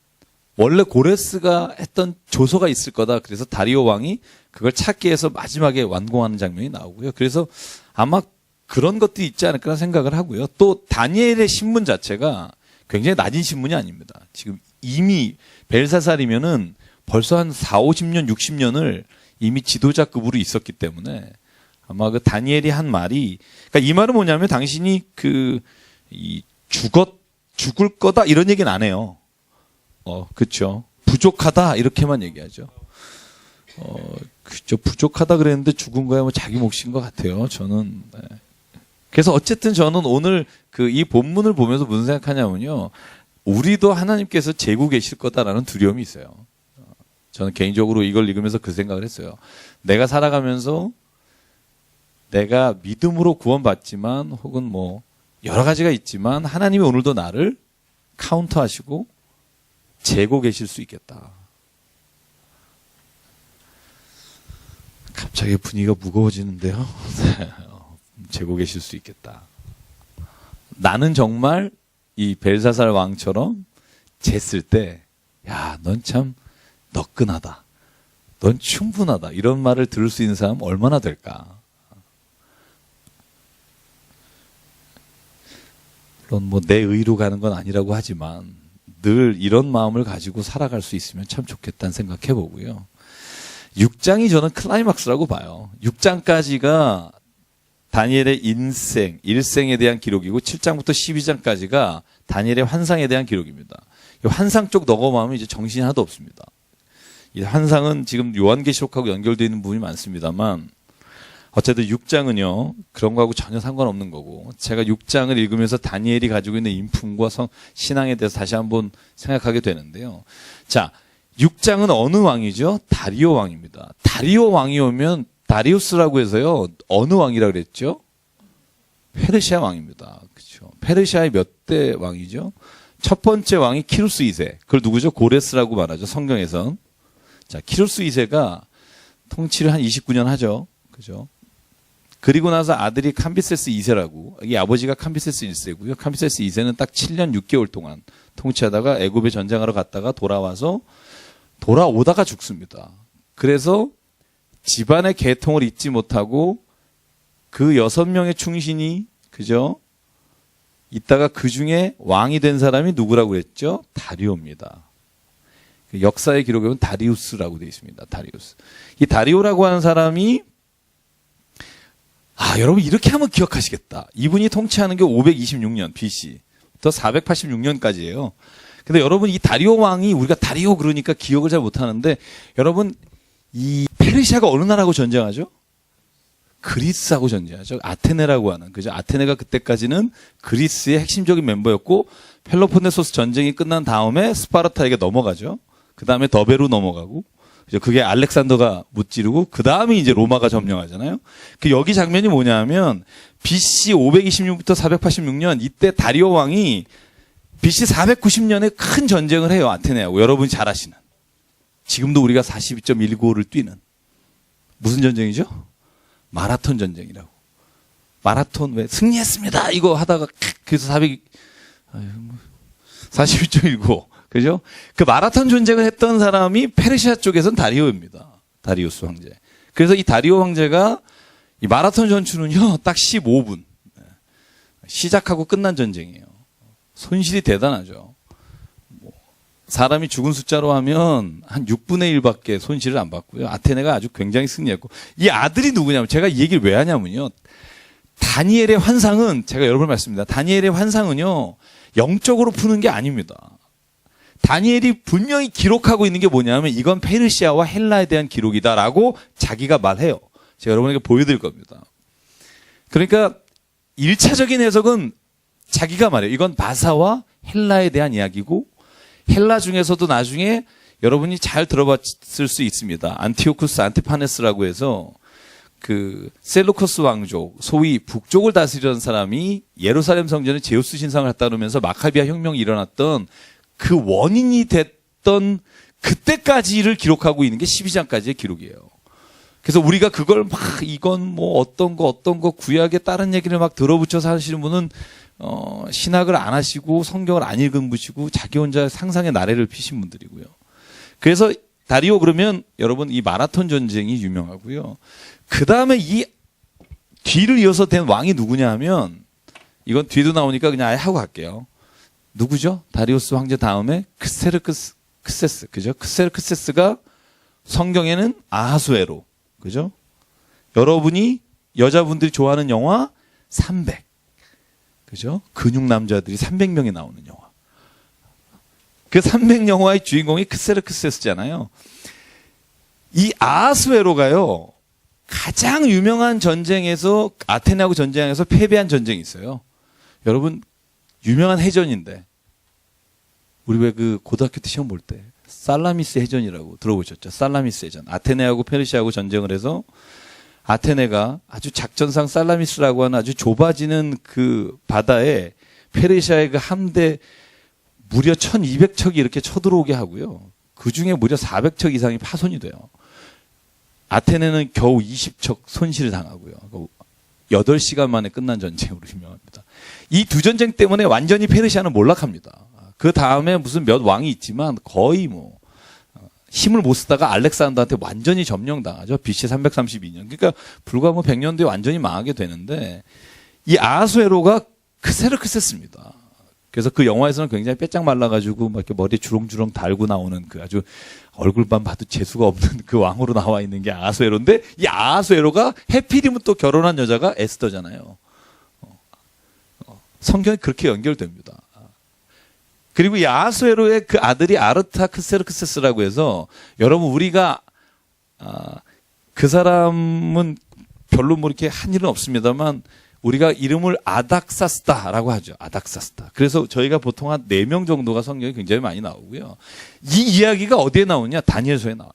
원래 고레스가 했던 조서가 있을 거다. 그래서 다리오 왕이 그걸 찾기 위해서 마지막에 완공하는 장면이 나오고요. 그래서 아마 그런 것들이 있지 않을까 생각을 하고요. 또 다니엘의 신분 자체가 굉장히 낮은 신분이 아닙니다. 지금 이미 벨사살이면은 벌써 한 4, 50년, 60년을 이미 지도자급으로 있었기 때문에 아마 그 다니엘이 한 말이, 그러니까 이 말은 뭐냐면 당신이 죽을 거다 이런 얘기는 안 해요. 그렇죠. 부족하다 이렇게만 얘기하죠. 그죠. 부족하다 그랬는데 죽은 거야 뭐 자기 몫인 것 같아요. 저는. 네. 그래서 어쨌든 저는 오늘 이 본문을 보면서 무슨 생각하냐면요. 우리도 하나님께서 재고 계실 거다라는 두려움이 있어요. 저는 개인적으로 이걸 읽으면서 그 생각을 했어요. 내가 살아가면서 내가 믿음으로 구원받지만 혹은 뭐 여러 가지가 있지만 하나님이 오늘도 나를 카운터하시고 재고 계실 수 있겠다. 갑자기 분위기가 무거워지는데요. 재고 계실 수 있겠다. 나는 정말 이 벨사살 왕처럼 쟀을 때, 야, 넌 참 너끈하다. 넌 충분하다. 이런 말을 들을 수 있는 사람 얼마나 될까? 물론 뭐 내 의로 가는 건 아니라고 하지만 늘 이런 마음을 가지고 살아갈 수 있으면 참 좋겠다는 생각해 보고요. 6장이 저는 클라이막스라고 봐요. 6장까지가 다니엘의 일생에 대한 기록이고 7장부터 12장까지가 다니엘의 환상에 대한 기록입니다. 이 환상 쪽 넘어가면 이제 정신이 하나도 없습니다. 이 환상은 지금 요한계시록하고 연결되어 있는 부분이 많습니다만 어쨌든 6장은요. 그런 거하고 전혀 상관없는 거고, 제가 6장을 읽으면서 다니엘이 가지고 있는 인품과 신앙에 대해서 다시 한번 생각하게 되는데요. 자, 6장은 어느 왕이죠? 다리오 왕입니다. 다리오 왕이 오면 다리우스라고 해서요. 어느 왕이라고 그랬죠? 페르시아 왕입니다. 그렇죠. 페르시아의 몇 대 왕이죠? 첫 번째 왕이 키루스 2세. 그걸 누구죠? 고레스라고 말하죠. 성경에선. 자, 키루스 2세가 통치를 한 29년 하죠. 그죠? 그리고 나서 아들이 캄비세스 2세라고. 이 아버지가 캄비세스 1세고요. 캄비세스 2세는 딱 7년 6개월 동안 통치하다가 애굽에 전쟁하러 갔다가 돌아오다가 죽습니다. 그래서 집안의 계통을 잊지 못하고 그 6명의 충신이, 그죠? 있다가 그 중에 왕이 된 사람이 누구라고 그랬죠? 다리오입니다. 역사의 기록에 보면 다리우스라고 되어 있습니다. 다리우스. 이 다리오라고 하는 사람이, 여러분 이렇게 하면 기억하시겠다. 이분이 통치하는 게 526년 BC부터 486년까지예요. 근데 여러분 이 다리오 왕이, 우리가 다리오 그러니까 기억을 잘 못하는데, 여러분 이 페르시아가 어느 나라하고 전쟁하죠? 그리스하고 전쟁하죠. 아테네라고 하는, 그죠? 아테네가 그때까지는 그리스의 핵심적인 멤버였고, 펠로폰네소스 전쟁이 끝난 다음에 스파르타에게 넘어가죠. 그 다음에 더베로 넘어가고, 그게 알렉산더가 무찌르고, 그 다음에 이제 로마가 점령하잖아요. 그 여기 장면이 뭐냐면, BC 526부터 486년, 이때 다리오 왕이 BC 490년에 큰 전쟁을 해요, 아테네하고. 여러분이 잘 아시는. 지금도 우리가 42.195를 뛰는. 무슨 전쟁이죠? 마라톤 전쟁이라고. 마라톤 왜 승리했습니다 이거 하다가 그래서 42.195 그죠? 그 마라톤 전쟁을 했던 사람이 페르시아 쪽에선 다리오입니다. 다리우스 황제. 그래서 이 다리오 황제가 이 마라톤 전투는요 딱 15분 시작하고 끝난 전쟁이에요. 손실이 대단하죠. 사람이 죽은 숫자로 하면 한 6분의 1밖에 손실을 안 받고요. 아테네가 아주 굉장히 승리했고. 이 아들이 누구냐면, 제가 이 얘기를 왜 하냐면요. 다니엘의 환상은, 제가 여러 번 말씀드립니다. 다니엘의 환상은요, 영적으로 푸는 게 아닙니다. 다니엘이 분명히 기록하고 있는 게 뭐냐면, 이건 페르시아와 헬라에 대한 기록이다라고 자기가 말해요. 제가 여러분에게 보여드릴 겁니다. 그러니까, 1차적인 해석은 자기가 말해요. 이건 바사와 헬라에 대한 이야기고, 헬라 중에서도 나중에 여러분이 잘 들어봤을 수 있습니다. 안티오쿠스 안티파네스라고 해서 그 셀루커스 왕족, 소위 북쪽을 다스리던 사람이 예루살렘 성전에 제우스 신상을 갖다 놓으면서 마카비아 혁명이 일어났던 그 원인이 됐던 그때까지를 기록하고 있는 게 12장까지의 기록이에요. 그래서 우리가 그걸 막 이건 뭐 어떤 거 구약에 다른 얘기를 막 들어붙여서 하시는 분은 신학을 안 하시고 성경을 안 읽은 분이시고 자기 혼자 상상의 나래를 피신 분들이고요. 그래서 다리오 그러면 여러분 이 마라톤 전쟁이 유명하고요. 그 다음에 이 뒤를 이어서 된 왕이 누구냐 하면 이건 뒤도 나오니까 그냥 아예 하고 갈게요. 누구죠? 다리우스 황제 다음에 크세르크세스 그죠? 크세르크세스가 성경에는 아하수에로 그죠? 여러분이 여자분들이 좋아하는 영화 300 그죠? 근육 남자들이 300명이 나오는 영화. 그 300 영화의 주인공이 크세르크세스잖아요. 이 아하수에로가요. 가장 유명한 전쟁에서 아테네하고 전쟁에서 패배한 전쟁이 있어요. 여러분 유명한 해전인데 우리 왜 그 고등학교 때 시험 볼 때 살라미스 해전이라고 들어보셨죠? 살라미스 해전. 아테네하고 페르시아하고 전쟁을 해서 아테네가 아주 작전상 살라미스라고 하는 아주 좁아지는 그 바다에 페르시아의 그 함대 무려 1200척이 이렇게 쳐들어오게 하고요. 그 중에 무려 400척 이상이 파손이 돼요. 아테네는 겨우 20척 손실을 당하고요. 8시간 만에 끝난 전쟁으로 유명합니다. 이 두 전쟁 때문에 완전히 페르시아는 몰락합니다. 그 다음에 무슨 몇 왕이 있지만 거의 뭐 힘을 못 쓰다가 알렉산더한테 완전히 점령당하죠. BC 332년. 그러니까 불과 뭐 100년 뒤에 완전히 망하게 되는데 이 아하수에로가 크세르크세스입니다. 그래서 그 영화에서는 굉장히 빼짝 말라가지고 막 이렇게 머리에 주렁주렁 달고 나오는 그 아주 얼굴만 봐도 재수가 없는 그 왕으로 나와 있는 게 아하수에로인데 이 아하수에로가 해필이면 또 결혼한 여자가 에스더잖아요. 성경에 그렇게 연결됩니다. 그리고 이 아하수에로의 그 아들이 아르타크세르크세스라고 해서 여러분 우리가 그 사람은 별로 뭐 이렇게 한 일은 없습니다만 우리가 이름을 아닥사스다라고 하죠. 아닥사스다. 그래서 저희가 보통 한 4명 정도가 성경에 굉장히 많이 나오고요. 이 이야기가 어디에 나오냐? 다니엘서에 나와요.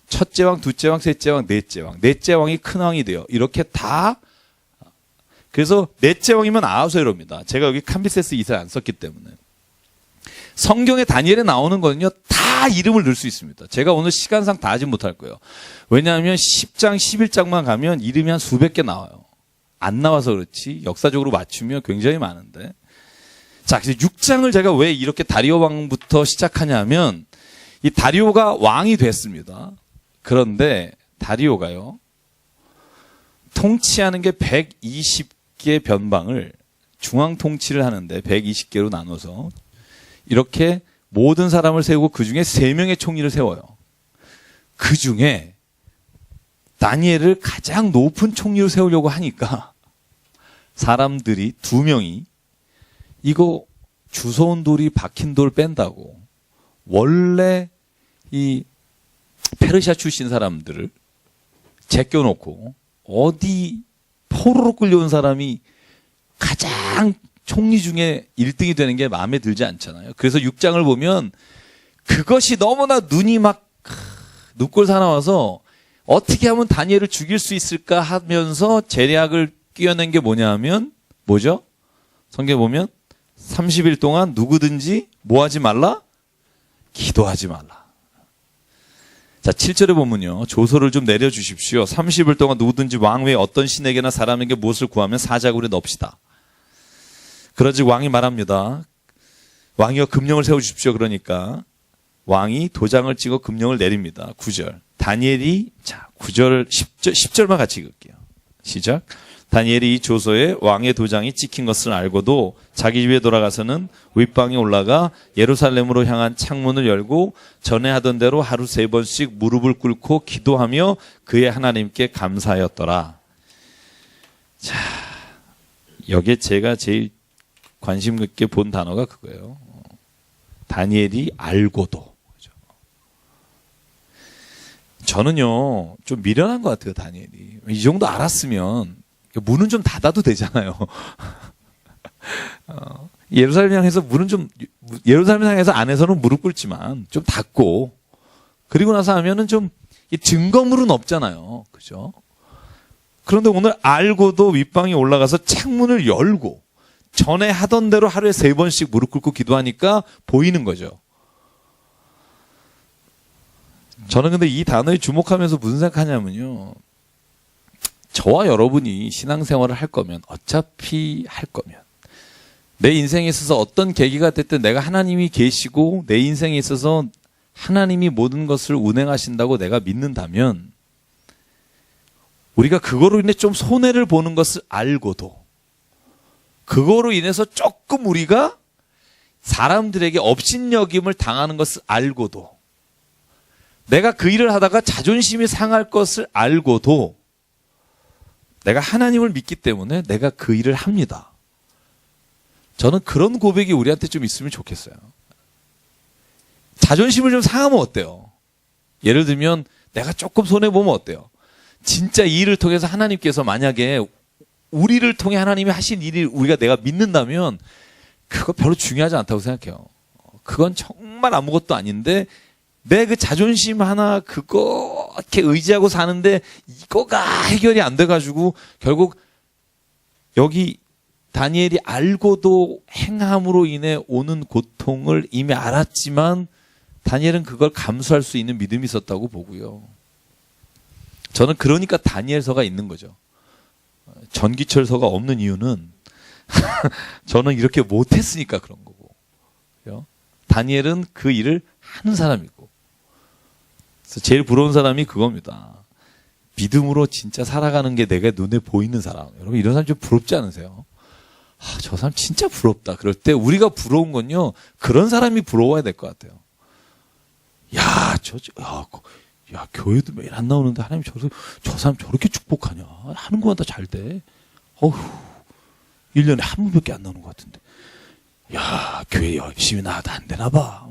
첫째 왕, 둘째 왕, 셋째 왕, 넷째 왕. 넷째 왕이 큰 왕이 돼요. 이렇게 다 그래서 넷째 왕이면 아하수에로입니다. 제가 여기 캄비세스 이사를 안 썼기 때문에. 성경에 다니엘에 나오는 거는요. 다 이름을 넣을 수 있습니다. 제가 오늘 시간상 다 하지 못할 거예요. 왜냐하면 10장, 11장만 가면 이름이 한 수백 개 나와요. 안 나와서 그렇지 역사적으로 맞추면 굉장히 많은데. 자, 그래서 6장을 제가 왜 이렇게 다리오 왕부터 시작하냐면 이 다리오가 왕이 됐습니다. 그런데 다리오가요. 통치하는 게 120개 변방을 중앙 통치를 하는데 120개로 나눠서 이렇게 모든 사람을 세우고 그중에 3명의 총리를 세워요. 그중에 다니엘을 가장 높은 총리로 세우려고 하니까 사람들이 2명이 이거 주워온 돌이 박힌 돌 뺀다고 원래 이 페르시아 출신 사람들을 제껴놓고 어디 포로로 끌려온 사람이 가장 총리 중에 1등이 되는 게 마음에 들지 않잖아요. 그래서 6장을 보면 그것이 너무나 눈이 막 눈꼴 사나워서 어떻게 하면 다니엘을 죽일 수 있을까 하면서 제략을 끼워낸 게 뭐냐 하면 뭐죠? 성경에 보면 30일 동안 누구든지 뭐 하지 말라? 기도하지 말라. 자, 7절에 보면요. 조서를 좀 내려주십시오. 30일 동안 누구든지 왕 외에 어떤 신에게나 사람에게 무엇을 구하면 사자굴에 넣읍시다. 그러지 왕이 말합니다. 왕이여 금령을 세워주십시오. 그러니까 왕이 도장을 찍어 금령을 내립니다. 9절. 다니엘이, 자, 9절, 10절만 같이 읽을게요. 시작. 다니엘이 이 조서에 왕의 도장이 찍힌 것을 알고도 자기 집에 돌아가서는 윗방에 올라가 예루살렘으로 향한 창문을 열고 전에 하던 대로 하루 3번씩 무릎을 꿇고 기도하며 그의 하나님께 감사하였더라. 자, 여기에 제가 제일 관심 있게 본 단어가 그거예요. 다니엘이 알고도. 저는요, 좀 미련한 것 같아요, 다니엘이. 이 정도 알았으면 문은 좀 닫아도 되잖아요. 예루살렘 향해서 문은 좀, 예루살렘 향해서 안에서는 무릎 꿇지만 좀 닫고, 그리고 나서 하면은 좀 증거물은 없잖아요. 그죠? 그런데 오늘 알고도 윗방에 올라가서 창문을 열고, 전에 하던 대로 하루에 3번씩 무릎 꿇고 기도하니까 보이는 거죠. 저는 근데 이 단어에 주목하면서 무슨 생각하냐면요. 저와 여러분이 신앙생활을 할 거면, 어차피 할 거면, 내 인생에 있어서 어떤 계기가 됐든 내가 하나님이 계시고 내 인생에 있어서 하나님이 모든 것을 운행하신다고 내가 믿는다면 우리가 그거로 인해 좀 손해를 보는 것을 알고도 그거로 인해서 조금 우리가 사람들에게 업신여김을 당하는 것을 알고도 내가 그 일을 하다가 자존심이 상할 것을 알고도 내가 하나님을 믿기 때문에 내가 그 일을 합니다. 저는 그런 고백이 우리한테 좀 있으면 좋겠어요. 자존심을 좀 상하면 어때요? 예를 들면 내가 조금 손해보면 어때요? 진짜 이 일을 통해서 하나님께서 만약에 우리를 통해 하나님이 하신 일을 내가 믿는다면 그거 별로 중요하지 않다고 생각해요. 그건 정말 아무것도 아닌데 내 그 자존심 하나 그거 이렇게 의지하고 사는데 이거가 해결이 안 돼가지고 결국 여기 다니엘이 알고도 행함으로 인해 오는 고통을 이미 알았지만 다니엘은 그걸 감수할 수 있는 믿음이 있었다고 보고요. 저는 그러니까 다니엘서가 있는 거죠. 전기철서가 없는 이유는 저는 이렇게 못했으니까 그런 거고. 다니엘은 그 일을 하는 사람이고. 그래서 제일 부러운 사람이 그겁니다. 믿음으로 진짜 살아가는 게 내가 눈에 보이는 사람. 여러분 이런 사람 좀 부럽지 않으세요? 저 사람 진짜 부럽다. 그럴 때 우리가 부러운 건요. 그런 사람이 부러워야 될 것 같아요. 야, 교회도 매일 안 나오는데 하나님 저 사람 저렇게 축복하냐. 하는 거마다 잘 돼. 1년에 한 번밖에 안 나오는 것 같은데. 야, 교회 열심히 나와도 안 되나 봐.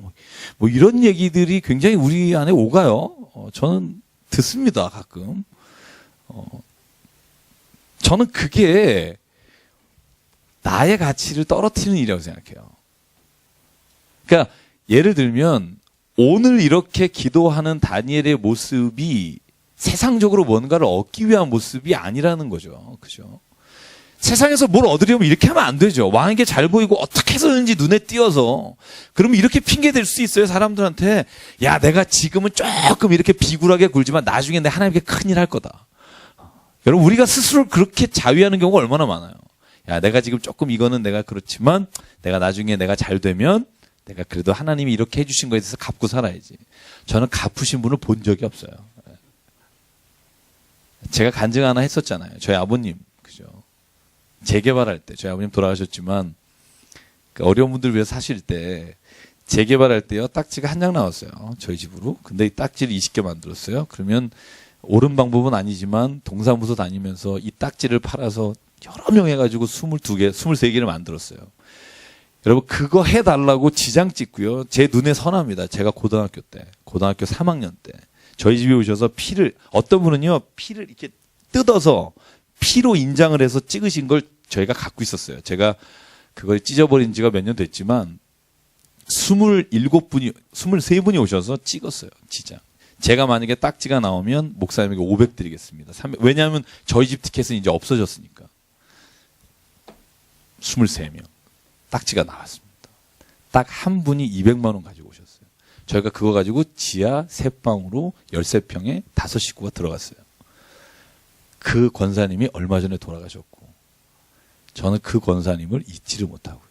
뭐 이런 얘기들이 굉장히 우리 안에 오가요. 저는 듣습니다, 가끔. 저는 그게 나의 가치를 떨어뜨리는 일이라고 생각해요. 그러니까 예를 들면 오늘 이렇게 기도하는 다니엘의 모습이 세상적으로 뭔가를 얻기 위한 모습이 아니라는 거죠. 그죠? 세상에서 뭘 얻으려면 이렇게 하면 안 되죠. 왕에게 잘 보이고 어떻게 해서든지 눈에 띄어서. 그러면 이렇게 핑계 댈 수 있어요. 사람들한테. 야, 내가 지금은 조금 이렇게 비굴하게 굴지만 나중에 내 하나님께 큰일 할 거다. 여러분 우리가 스스로 그렇게 자위하는 경우가 얼마나 많아요. 야, 내가 지금 조금 이거는 내가 그렇지만 내가 나중에 내가 잘 되면 내가 그래도 하나님이 이렇게 해주신 거에 대해서 갚고 살아야지. 저는 갚으신 분을 본 적이 없어요. 제가 간증 하나 했었잖아요. 저희 아버님. 그죠? 재개발할 때, 저희 아버님 돌아가셨지만, 어려운 분들 위해서 사실 때, 재개발할 때요, 딱지가 한 장 나왔어요. 저희 집으로. 근데 이 딱지를 20개 만들었어요. 그러면, 옳은 방법은 아니지만, 동사무소 다니면서 이 딱지를 팔아서 여러 명 해가지고 22개, 23개를 만들었어요. 여러분, 그거 해달라고 지장 찍고요. 제 눈에 선합니다. 제가 고등학교 3학년 때. 저희 집에 오셔서 어떤 분은요, 피를 이렇게 뜯어서 피로 인장을 해서 찍으신 걸 저희가 갖고 있었어요. 제가 그걸 찢어버린 지가 몇 년 됐지만 27분이, 23분이 오셔서 찍었어요. 진짜. 제가 만약에 딱지가 나오면 목사님에게 500 드리겠습니다. 300, 왜냐하면 저희 집 티켓은 이제 없어졌으니까. 23명. 딱지가 나왔습니다. 딱 한 분이 200만 원 가지고 오셨어요. 저희가 그거 가지고 지하 3방으로 13평에 5식구가 들어갔어요. 그 권사님이 얼마 전에 돌아가셨고 저는 그 권사님을 잊지를 못하고요.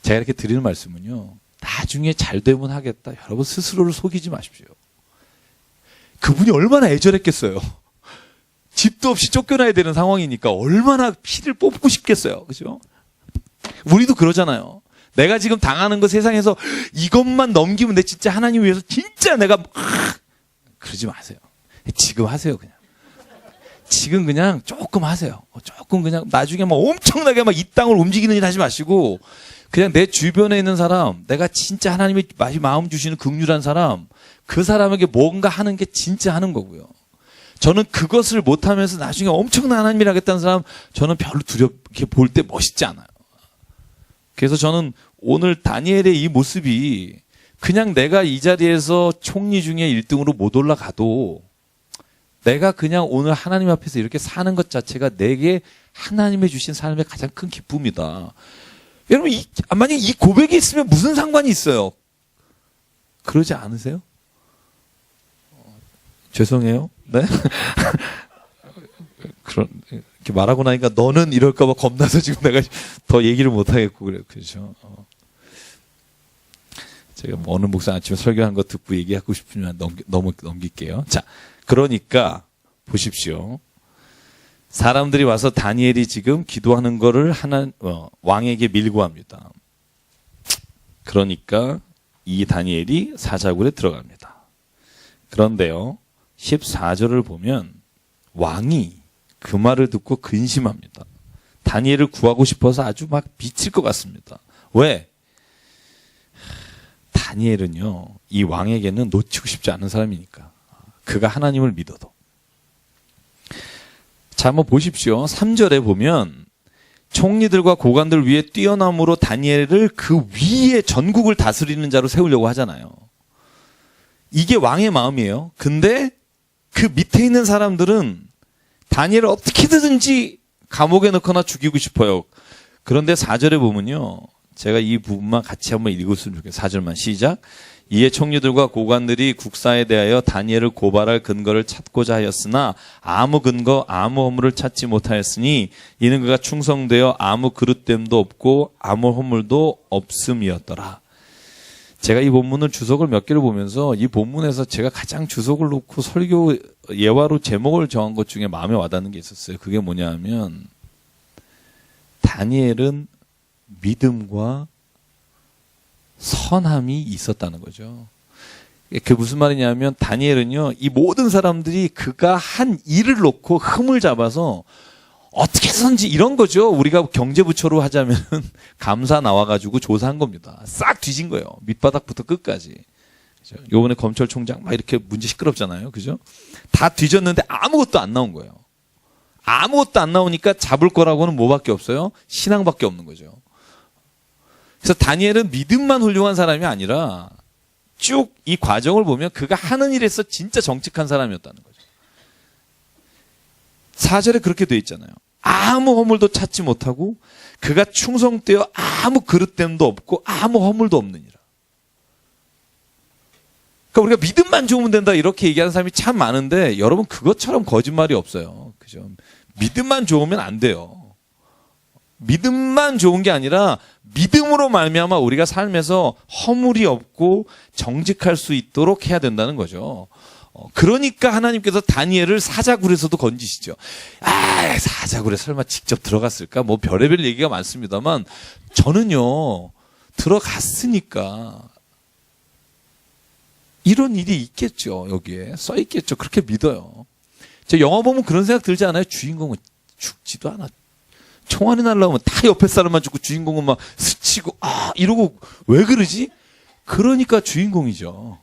제가 이렇게 드리는 말씀은요. 나중에 잘 되면 하겠다. 여러분 스스로를 속이지 마십시오. 그분이 얼마나 애절했겠어요. 집도 없이 쫓겨나야 되는 상황이니까 얼마나 피를 뽑고 싶겠어요. 그죠? 우리도 그러잖아요. 내가 지금 당하는 거 세상에서 이것만 넘기면 내 진짜 하나님 위해서 진짜 내가 그러지 마세요. 지금 하세요 그냥. 지금 그냥 조금 하세요. 조금 그냥 나중에 막 엄청나게 막 이 땅을 움직이는 일 하지 마시고 그냥 내 주변에 있는 사람, 내가 진짜 하나님이 마음 주시는 긍휼한 사람, 그 사람에게 뭔가 하는 게 진짜 하는 거고요. 저는 그것을 못하면서 나중에 엄청난 하나님이 하겠다는 사람 저는 별로 두렵게 볼 때 멋있지 않아요. 그래서 저는 오늘 다니엘의 이 모습이 그냥 내가 이 자리에서 총리 중에 1등으로 못 올라가도 내가 그냥 오늘 하나님 앞에서 이렇게 사는 것 자체가 내게 하나님이 주신 삶의 가장 큰 기쁨이다. 여러분, 만약에 이 고백이 있으면 무슨 상관이 있어요? 그러지 않으세요? 죄송해요. 네? 이렇게 말하고 나니까 너는 이럴까봐 겁나서 지금 내가 더 얘기를 못하겠고 그래요. 그렇죠. 제가 뭐 어느 목사 아침에 설교한 거 듣고 얘기하고 싶으면 넘길게요. 자, 그러니까 보십시오. 사람들이 와서 다니엘이 지금 기도하는 거를 왕에게 밀고 합니다. 그러니까 이 다니엘이 사자굴에 들어갑니다. 그런데요, 14절을 보면 왕이 그 말을 듣고 근심합니다. 다니엘을 구하고 싶어서 아주 막 미칠 것 같습니다. 왜? 다니엘은요, 이 왕에게는 놓치고 싶지 않은 사람이니까. 그가 하나님을 믿어도. 자, 한번 보십시오. 3절에 보면 총리들과 고관들 위에 뛰어남으로 다니엘을 그 위에 전국을 다스리는 자로 세우려고 하잖아요. 이게 왕의 마음이에요. 근데 그 밑에 있는 사람들은 다니엘을 어떻게든지 감옥에 넣거나 죽이고 싶어요. 그런데 4절에 보면요. 제가 이 부분만 같이 한번 읽었으면 좋겠어요. 4절만 시작. 이에 총리들과 고관들이 국사에 대하여 다니엘을 고발할 근거를 찾고자 하였으나 아무 근거 아무 허물을 찾지 못하였으니 이는 그가 충성되어 아무 그릇됨도 없고 아무 허물도 없음이었더라. 제가 이 본문을 주석을 몇 개를 보면서 이 본문에서 제가 가장 주석을 놓고 설교 예화로 제목을 정한 것 중에 마음에 와닿는 게 있었어요. 그게 뭐냐 하면 다니엘은 믿음과 선함이 있었다는 거죠. 그게 무슨 말이냐면 다니엘은요, 이 모든 사람들이 그가 한 일을 놓고 흠을 잡아서 어떻게 해서든지 이런 거죠. 우리가 경제부처로 하자면 감사 나와가지고 조사한 겁니다. 싹 뒤진 거예요. 밑바닥부터 끝까지. 그죠? 요번에 검찰총장 막 이렇게 문제 시끄럽잖아요. 그죠? 다 뒤졌는데 아무것도 안 나온 거예요. 아무것도 안 나오니까 잡을 거라고는 뭐밖에 없어요? 신앙밖에 없는 거죠. 그래서 다니엘은 믿음만 훌륭한 사람이 아니라 쭉 이 과정을 보면 그가 하는 일에서 진짜 정직한 사람이었다는 거죠. 4절에 그렇게 돼 있잖아요. 아무 허물도 찾지 못하고 그가 충성되어 아무 그릇됨도 없고 아무 허물도 없느니라. 그러니까 우리가 믿음만 좋으면 된다 이렇게 얘기하는 사람이 참 많은데 여러분 그것처럼 거짓말이 없어요. 그죠? 믿음만 좋으면 안 돼요. 믿음만 좋은 게 아니라 믿음으로 말미암아 우리가 삶에서 허물이 없고 정직할 수 있도록 해야 된다는 거죠. 그러니까 하나님께서 다니엘을 사자굴에서도 건지시죠. 사자굴에 설마 직접 들어갔을까? 뭐 별의별 얘기가 많습니다만 저는요 들어갔으니까 이런 일이 있겠죠. 여기에 써 있겠죠. 그렇게 믿어요. 저 영화 보면 그런 생각 들지 않아요? 주인공은 죽지도 않아. 총알이 날라오면 다 옆에 사람만 죽고 주인공은 막 스치고 이러고 왜 그러지? 그러니까 주인공이죠.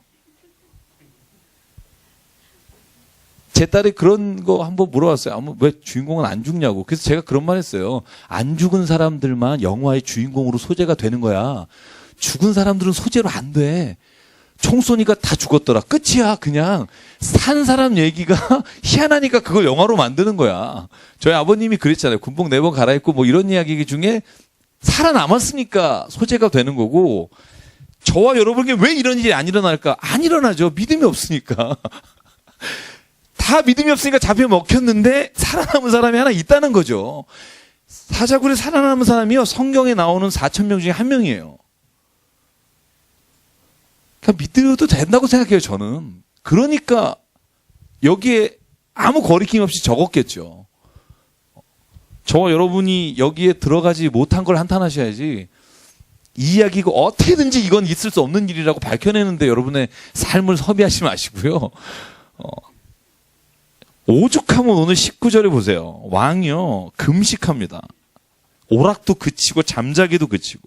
제 딸이 그런 거 한번 물어봤어요. 왜 주인공은 안 죽냐고. 그래서 제가 그런 말 했어요. 안 죽은 사람들만 영화의 주인공으로 소재가 되는 거야. 죽은 사람들은 소재로 안 돼. 총 쏘니까 다 죽었더라. 끝이야. 그냥 산 사람 얘기가 희한하니까 그걸 영화로 만드는 거야. 저희 아버님이 그랬잖아요. 군복 4번 갈아입고 뭐 이런 이야기 중에 살아남았으니까 소재가 되는 거고, 저와 여러분에게 왜 이런 일이 안 일어날까? 안 일어나죠. 믿음이 없으니까. 다 믿음이 없으니까 잡혀 먹혔는데 살아남은 사람이 하나 있다는 거죠. 사자굴에 살아남은 사람이요, 성경에 나오는 4,000명 중에 한 명이에요. 그러니까 믿어도 된다고 생각해요, 저는. 그러니까 여기에 아무 거리낌 없이 적었겠죠. 저와 여러분이 여기에 들어가지 못한 걸 한탄하셔야지, 이 이야기가 어떻게든지 이건 있을 수 없는 일이라고 밝혀내는데 여러분의 삶을 허비하지 마시고요. 오죽하면 오늘 19절에 보세요. 왕이요, 금식합니다. 오락도 그치고 잠자기도 그치고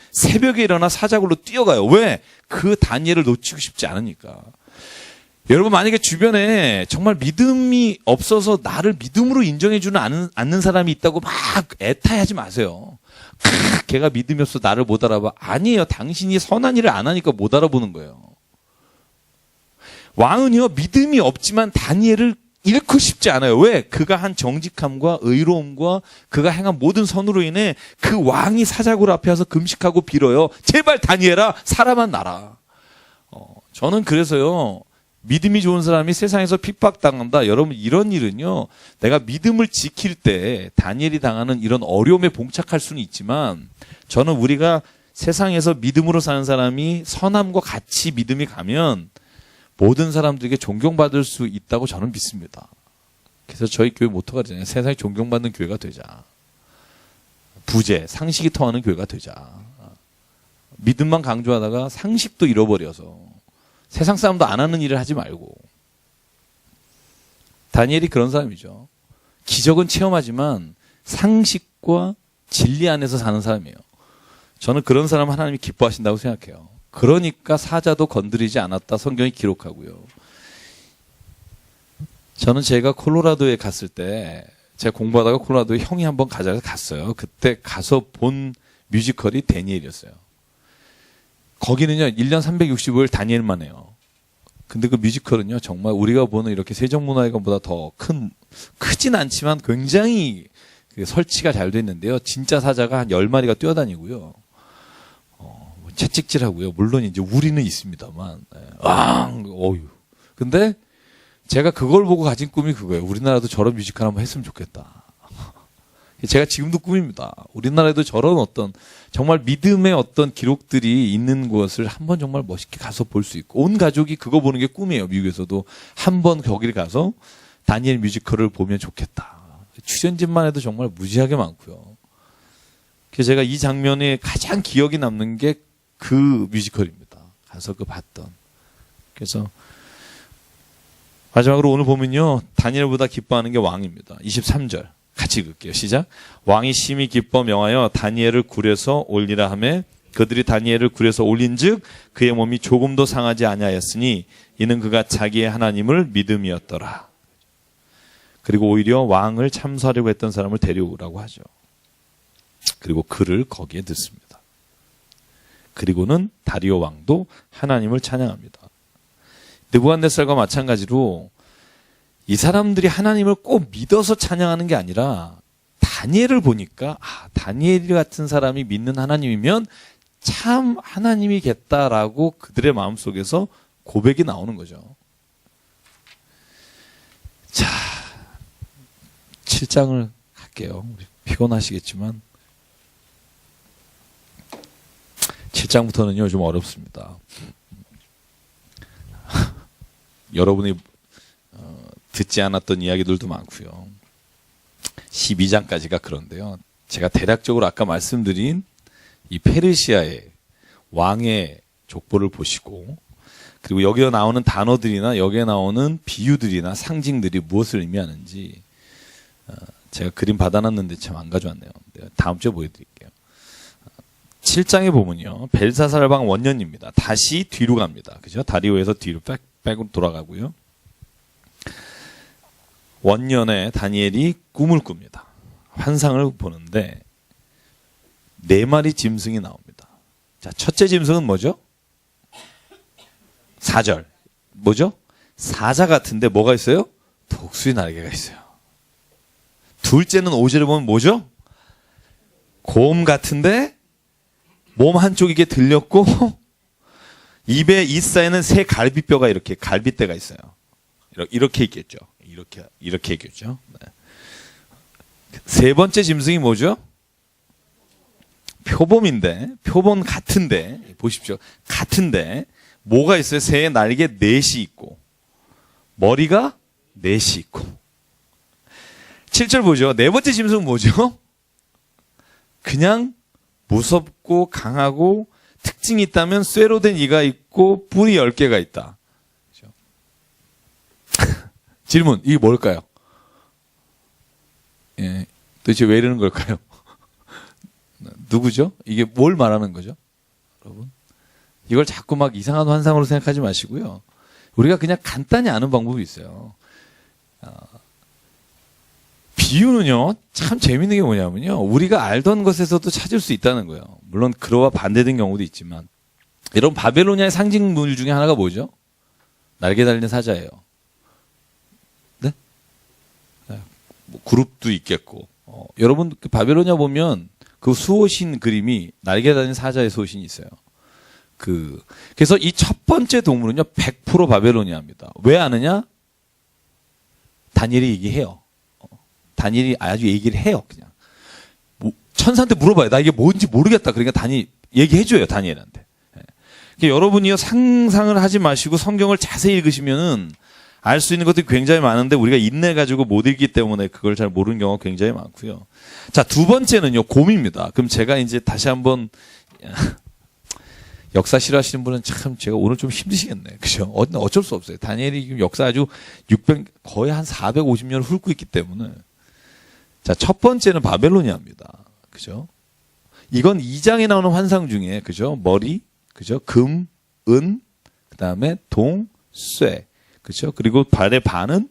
새벽에 일어나 사자굴로 뛰어가요. 왜? 그 다니엘을 놓치고 싶지 않으니까. 여러분, 만약에 주변에 정말 믿음이 없어서 나를 믿음으로 인정해주는 않는 사람이 있다고 막 애타하지 마세요. 걔가 믿음이 없어 나를 못 알아봐. 아니에요. 당신이 선한 일을 안 하니까 못 알아보는 거예요. 왕은요, 믿음이 없지만 다니엘을 잃고 싶지 않아요. 왜? 그가 한 정직함과 의로움과 그가 행한 모든 선으로 인해 그 왕이 사자굴 앞에 와서 금식하고 빌어요. 제발 다니엘아, 살아만 나라. 저는 그래서요, 믿음이 좋은 사람이 세상에서 핍박당한다. 여러분, 이런 일은요, 내가 믿음을 지킬 때 다니엘이 당하는 이런 어려움에 봉착할 수는 있지만, 저는 우리가 세상에서 믿음으로 사는 사람이 선함과 같이 믿음이 가면 모든 사람들에게 존경받을 수 있다고 저는 믿습니다. 그래서 저희 교회 모토가 되잖아요. 세상에 존경받는 교회가 되자. 부재, 상식이 통하는 교회가 되자. 믿음만 강조하다가 상식도 잃어버려서 세상 사람도 안 하는 일을 하지 말고. 다니엘이 그런 사람이죠. 기적은 체험하지만 상식과 진리 안에서 사는 사람이에요. 저는 그런 사람 하나님이 기뻐하신다고 생각해요. 그러니까 사자도 건드리지 않았다, 성경이 기록하고요. 저는 제가 콜로라도에 갔을 때, 제가 공부하다가 콜로라도에 형이 한번 가자고 갔어요. 그때 가서 본 뮤지컬이 다니엘이었어요. 거기는요, 1년 365일 다니엘만 해요. 근데 그 뮤지컬은요, 정말 우리가 보는 이렇게 세종문화회관보다 더 크진 않지만 굉장히 설치가 잘 돼 있는데요. 진짜 사자가 한 10마리가 뛰어다니고요. 채찍질하고요. 물론 이제 우리는 있습니다만. 어휴. 근데 제가 그걸 보고 가진 꿈이 그거예요. 우리나라도 저런 뮤지컬 한번 했으면 좋겠다. 제가 지금도 꿈입니다. 우리나라에도 저런 어떤 정말 믿음의 어떤 기록들이 있는 곳을 한번 정말 멋있게 가서 볼 수 있고, 온 가족이 그거 보는 게 꿈이에요. 미국에서도 한번 거기를 가서 다니엘 뮤지컬을 보면 좋겠다. 출연진만 해도 정말 무지하게 많고요. 그래서 제가 이 장면에 가장 기억이 남는 게 그 뮤지컬입니다. 가서 그 봤던. 그래서 마지막으로 오늘 보면요, 다니엘보다 기뻐하는 게 왕입니다. 23절 같이 읽을게요. 시작. 왕이 심히 기뻐 명하여 다니엘을 굴에서 올리라 하매 그들이 다니엘을 굴에서 올린즉 그의 몸이 조금도 상하지 아니하였으니 이는 그가 자기의 하나님을 믿음이었더라. 그리고 오히려 왕을 참수하려고 했던 사람을 데려오라고 하죠. 그리고 그를 거기에 넣습니다. 그리고는 다리오 왕도 하나님을 찬양합니다. 느부갓네살과 마찬가지로 이 사람들이 하나님을 꼭 믿어서 찬양하는 게 아니라 다니엘을 보니까 다니엘 같은 사람이 믿는 하나님이면 참 하나님이겠다라고 그들의 마음속에서 고백이 나오는 거죠. 자, 7장을 갈게요. 피곤하시겠지만 7장부터는요 좀 어렵습니다. 여러분이 듣지 않았던 이야기들도 많고요. 12장까지가 그런데요. 제가 대략적으로 아까 말씀드린 이 페르시아의 왕의 족보를 보시고, 그리고 여기에 나오는 단어들이나 여기에 나오는 비유들이나 상징들이 무엇을 의미하는지 제가 그림 받아놨는데 참 안 가져왔네요. 다음 주에 보여드릴게요. 7장에 보면요, 벨사살방 원년입니다. 다시 뒤로 갑니다. 그죠? 다리오에서 뒤로 백으로 돌아가고요. 원년에 다니엘이 꿈을 꿉니다. 환상을 보는데 4마리 짐승이 나옵니다. 자, 첫째 짐승은 뭐죠? 4절. 뭐죠? 사자 같은데 뭐가 있어요? 독수리 날개가 있어요. 둘째는 5절에 보면 뭐죠? 곰 같은데 몸 한쪽 이게 들렸고 입에 잇사에는 새 갈비뼈가 이렇게 갈빗대가 있어요. 이렇게 있겠죠. 이렇게 있겠죠. 네. 세 번째 짐승이 뭐죠? 표범인데, 표범 같은데, 보십시오. 같은데, 뭐가 있어요? 새의 날개 4시 있고, 머리가 4시 있고. 7절 보죠. 네 번째 짐승은 뭐죠? 그냥 무섭고 강하고 특징이 있다면 쇠로 된 이가 있고 뿔이 10개가 있다. 그렇죠? 질문, 이게 뭘까요? 예, 도대체 왜 이러는 걸까요? 누구죠? 이게 뭘 말하는 거죠? 여러분, 이걸 자꾸 막 이상한 환상으로 생각하지 마시고요. 우리가 그냥 간단히 아는 방법이 있어요. 비유는요, 참 재밌는 게 뭐냐면요, 우리가 알던 것에서도 찾을 수 있다는 거예요. 물론 그와 반대된 경우도 있지만, 여러분, 바벨로니아의 상징물 중에 하나가 뭐죠? 날개 달린 사자예요. 네? 뭐 그룹도 있겠고. 여러분, 그 바벨로니아 보면 그 수호신 그림이 날개 달린 사자의 수호신이 있어요. 그래서 이 첫 번째 동물은요, 100% 바벨로니아입니다. 왜 아느냐? 다니엘이 얘기해요. 다니엘이 아주 얘기를 해요, 그냥. 천사한테 물어봐요. 나 이게 뭔지 모르겠다. 그러니까 얘기해줘요, 다니엘한테. 그러니까 여러분이요, 상상을 하지 마시고 성경을 자세히 읽으시면은 알 수 있는 것들이 굉장히 많은데 우리가 인내가지고 못 읽기 때문에 그걸 잘 모르는 경우가 굉장히 많고요. 자, 두 번째는요, 곰입니다. 그럼 제가 이제 다시 한번, 역사 싫어하시는 분은 참 제가 오늘 좀 힘드시겠네. 그죠? 어쩔 수 없어요. 다니엘이 지금 역사 아주 거의 한 450년을 훑고 있기 때문에. 자, 첫 번째는 바벨로니아입니다. 그죠? 이건 2장에 나오는 환상 중에, 그죠? 머리, 그죠? 금, 은, 그 다음에 동, 쇠. 그죠? 그리고 발의 반은,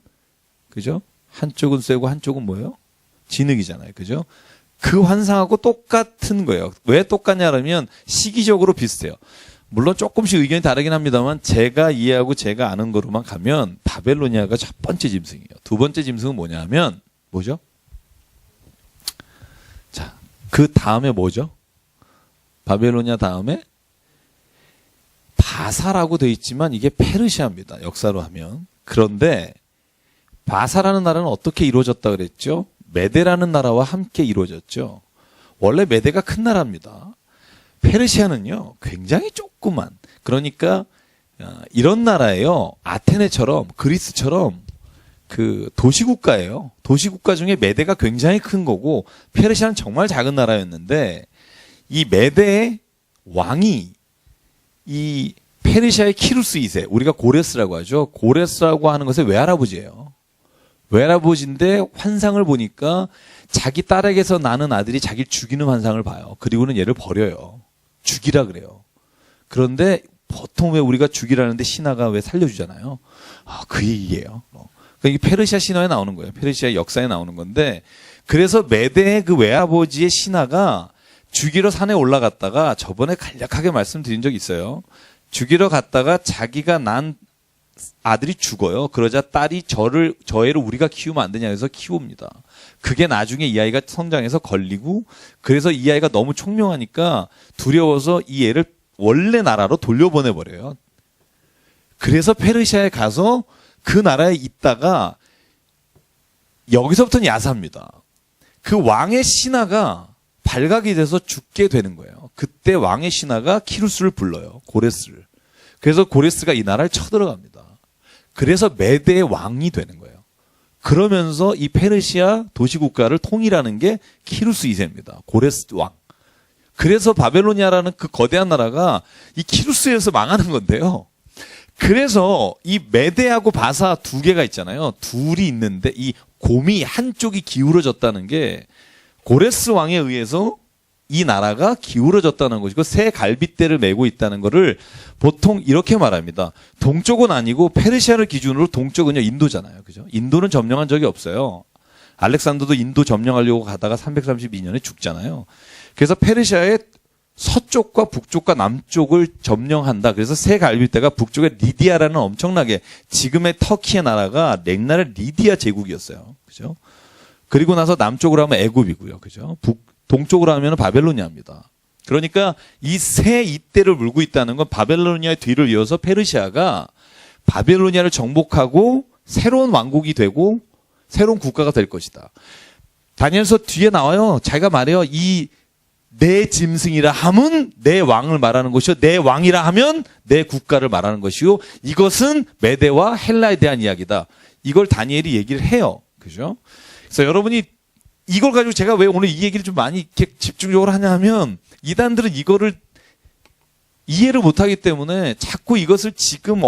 그죠? 한쪽은 쇠고 한쪽은 뭐예요? 진흙이잖아요. 그죠? 그 환상하고 똑같은 거예요. 왜 똑같냐면 시기적으로 비슷해요. 물론 조금씩 의견이 다르긴 합니다만 제가 이해하고 제가 아는 거로만 가면 바벨로니아가 첫 번째 짐승이에요. 두 번째 짐승은 뭐냐면 뭐죠? 자, 그 다음에 뭐죠? 바벨로니아 다음에 바사라고 되어 있지만 이게 페르시아입니다. 역사로 하면. 그런데 바사라는 나라는 어떻게 이루어졌다 그랬죠? 메데라는 나라와 함께 이루어졌죠. 원래 메데가 큰 나라입니다. 페르시아는요, 굉장히 조그만. 그러니까 이런 나라예요. 아테네처럼 그리스처럼 그 도시국가예요. 도시국가 중에 메데가 굉장히 큰 거고 페르시아는 정말 작은 나라였는데 이 메데의 왕이 이 페르시아의 키루스 2세, 우리가 고레스라고 하죠. 고레스라고 하는 것의 외할아버지예요. 외할아버지인데 환상을 보니까 자기 딸에게서 나는 아들이 자기를 죽이는 환상을 봐요. 그리고는 얘를 버려요. 죽이라 그래요. 그런데 보통 왜 우리가 죽이라는데 신하가 왜 살려주잖아요. 그 얘기예요. 그러니까 이게 페르시아 신화에 나오는 거예요. 페르시아 역사에 나오는 건데, 그래서 메대의 그 외아버지의 신하가 죽이러 산에 올라갔다가 저번에 간략하게 말씀드린 적이 있어요. 죽이러 갔다가 자기가 난 아들이 죽어요. 그러자 딸이 저 애를 우리가 키우면 안 되냐 해서 키웁니다. 그게 나중에 이 아이가 성장해서 걸리고, 그래서 이 아이가 너무 총명하니까 두려워서 이 애를 원래 나라로 돌려보내버려요. 그래서 페르시아에 가서 그 나라에 있다가 여기서부터는 야사입니다. 그 왕의 신하가 발각이 돼서 죽게 되는 거예요. 그때 왕의 신하가 키루스를 불러요. 고레스를. 그래서 고레스가 이 나라를 쳐들어갑니다. 그래서 메대의 왕이 되는 거예요. 그러면서 이 페르시아 도시국가를 통일하는 게 키루스 2세입니다. 고레스 왕. 그래서 바벨로니아라는 그 거대한 나라가 이 키루스에서 망하는 건데요. 그래서 이 메대하고 바사 두 개가 있잖아요. 둘이 있는데 이 곰이 한쪽이 기울어졌다는 게 고레스 왕에 의해서 이 나라가 기울어졌다는 것이고 새 갈빗대를 메고 있다는 것을 보통 이렇게 말합니다. 동쪽은 아니고 페르시아를 기준으로 동쪽은요 인도잖아요. 그죠? 인도는 점령한 적이 없어요. 알렉산더도 인도 점령하려고 가다가 332년에 죽잖아요. 그래서 페르시아의 서쪽과 북쪽과 남쪽을 점령한다. 그래서 새 갈빗대가 북쪽에 리디아라는 엄청나게 지금의 터키의 나라가 옛날에 리디아 제국이었어요. 그죠? 그리고 나서 남쪽으로 하면 애굽이고요. 그죠? 동쪽으로 하면 바벨로니아입니다. 그러니까 이 새 이때를 물고 있다는 건 바벨로니아의 뒤를 이어서 페르시아가 바벨로니아를 정복하고 새로운 왕국이 되고 새로운 국가가 될 것이다. 다니엘서 뒤에 나와요. 자기가 말해요. 이 내 짐승이라 함은 내 왕을 말하는 것이요. 내 왕이라 하면 내 국가를 말하는 것이요. 이것은 메대와 헬라에 대한 이야기다. 이걸 다니엘이 얘기를 해요. 그죠? 그래서 여러분이 이걸 가지고 제가 왜 오늘 이 얘기를 좀 많이 이렇게 집중적으로 하냐 하면 이단들은 이거를 이해를 못하기 때문에 자꾸 이것을 지금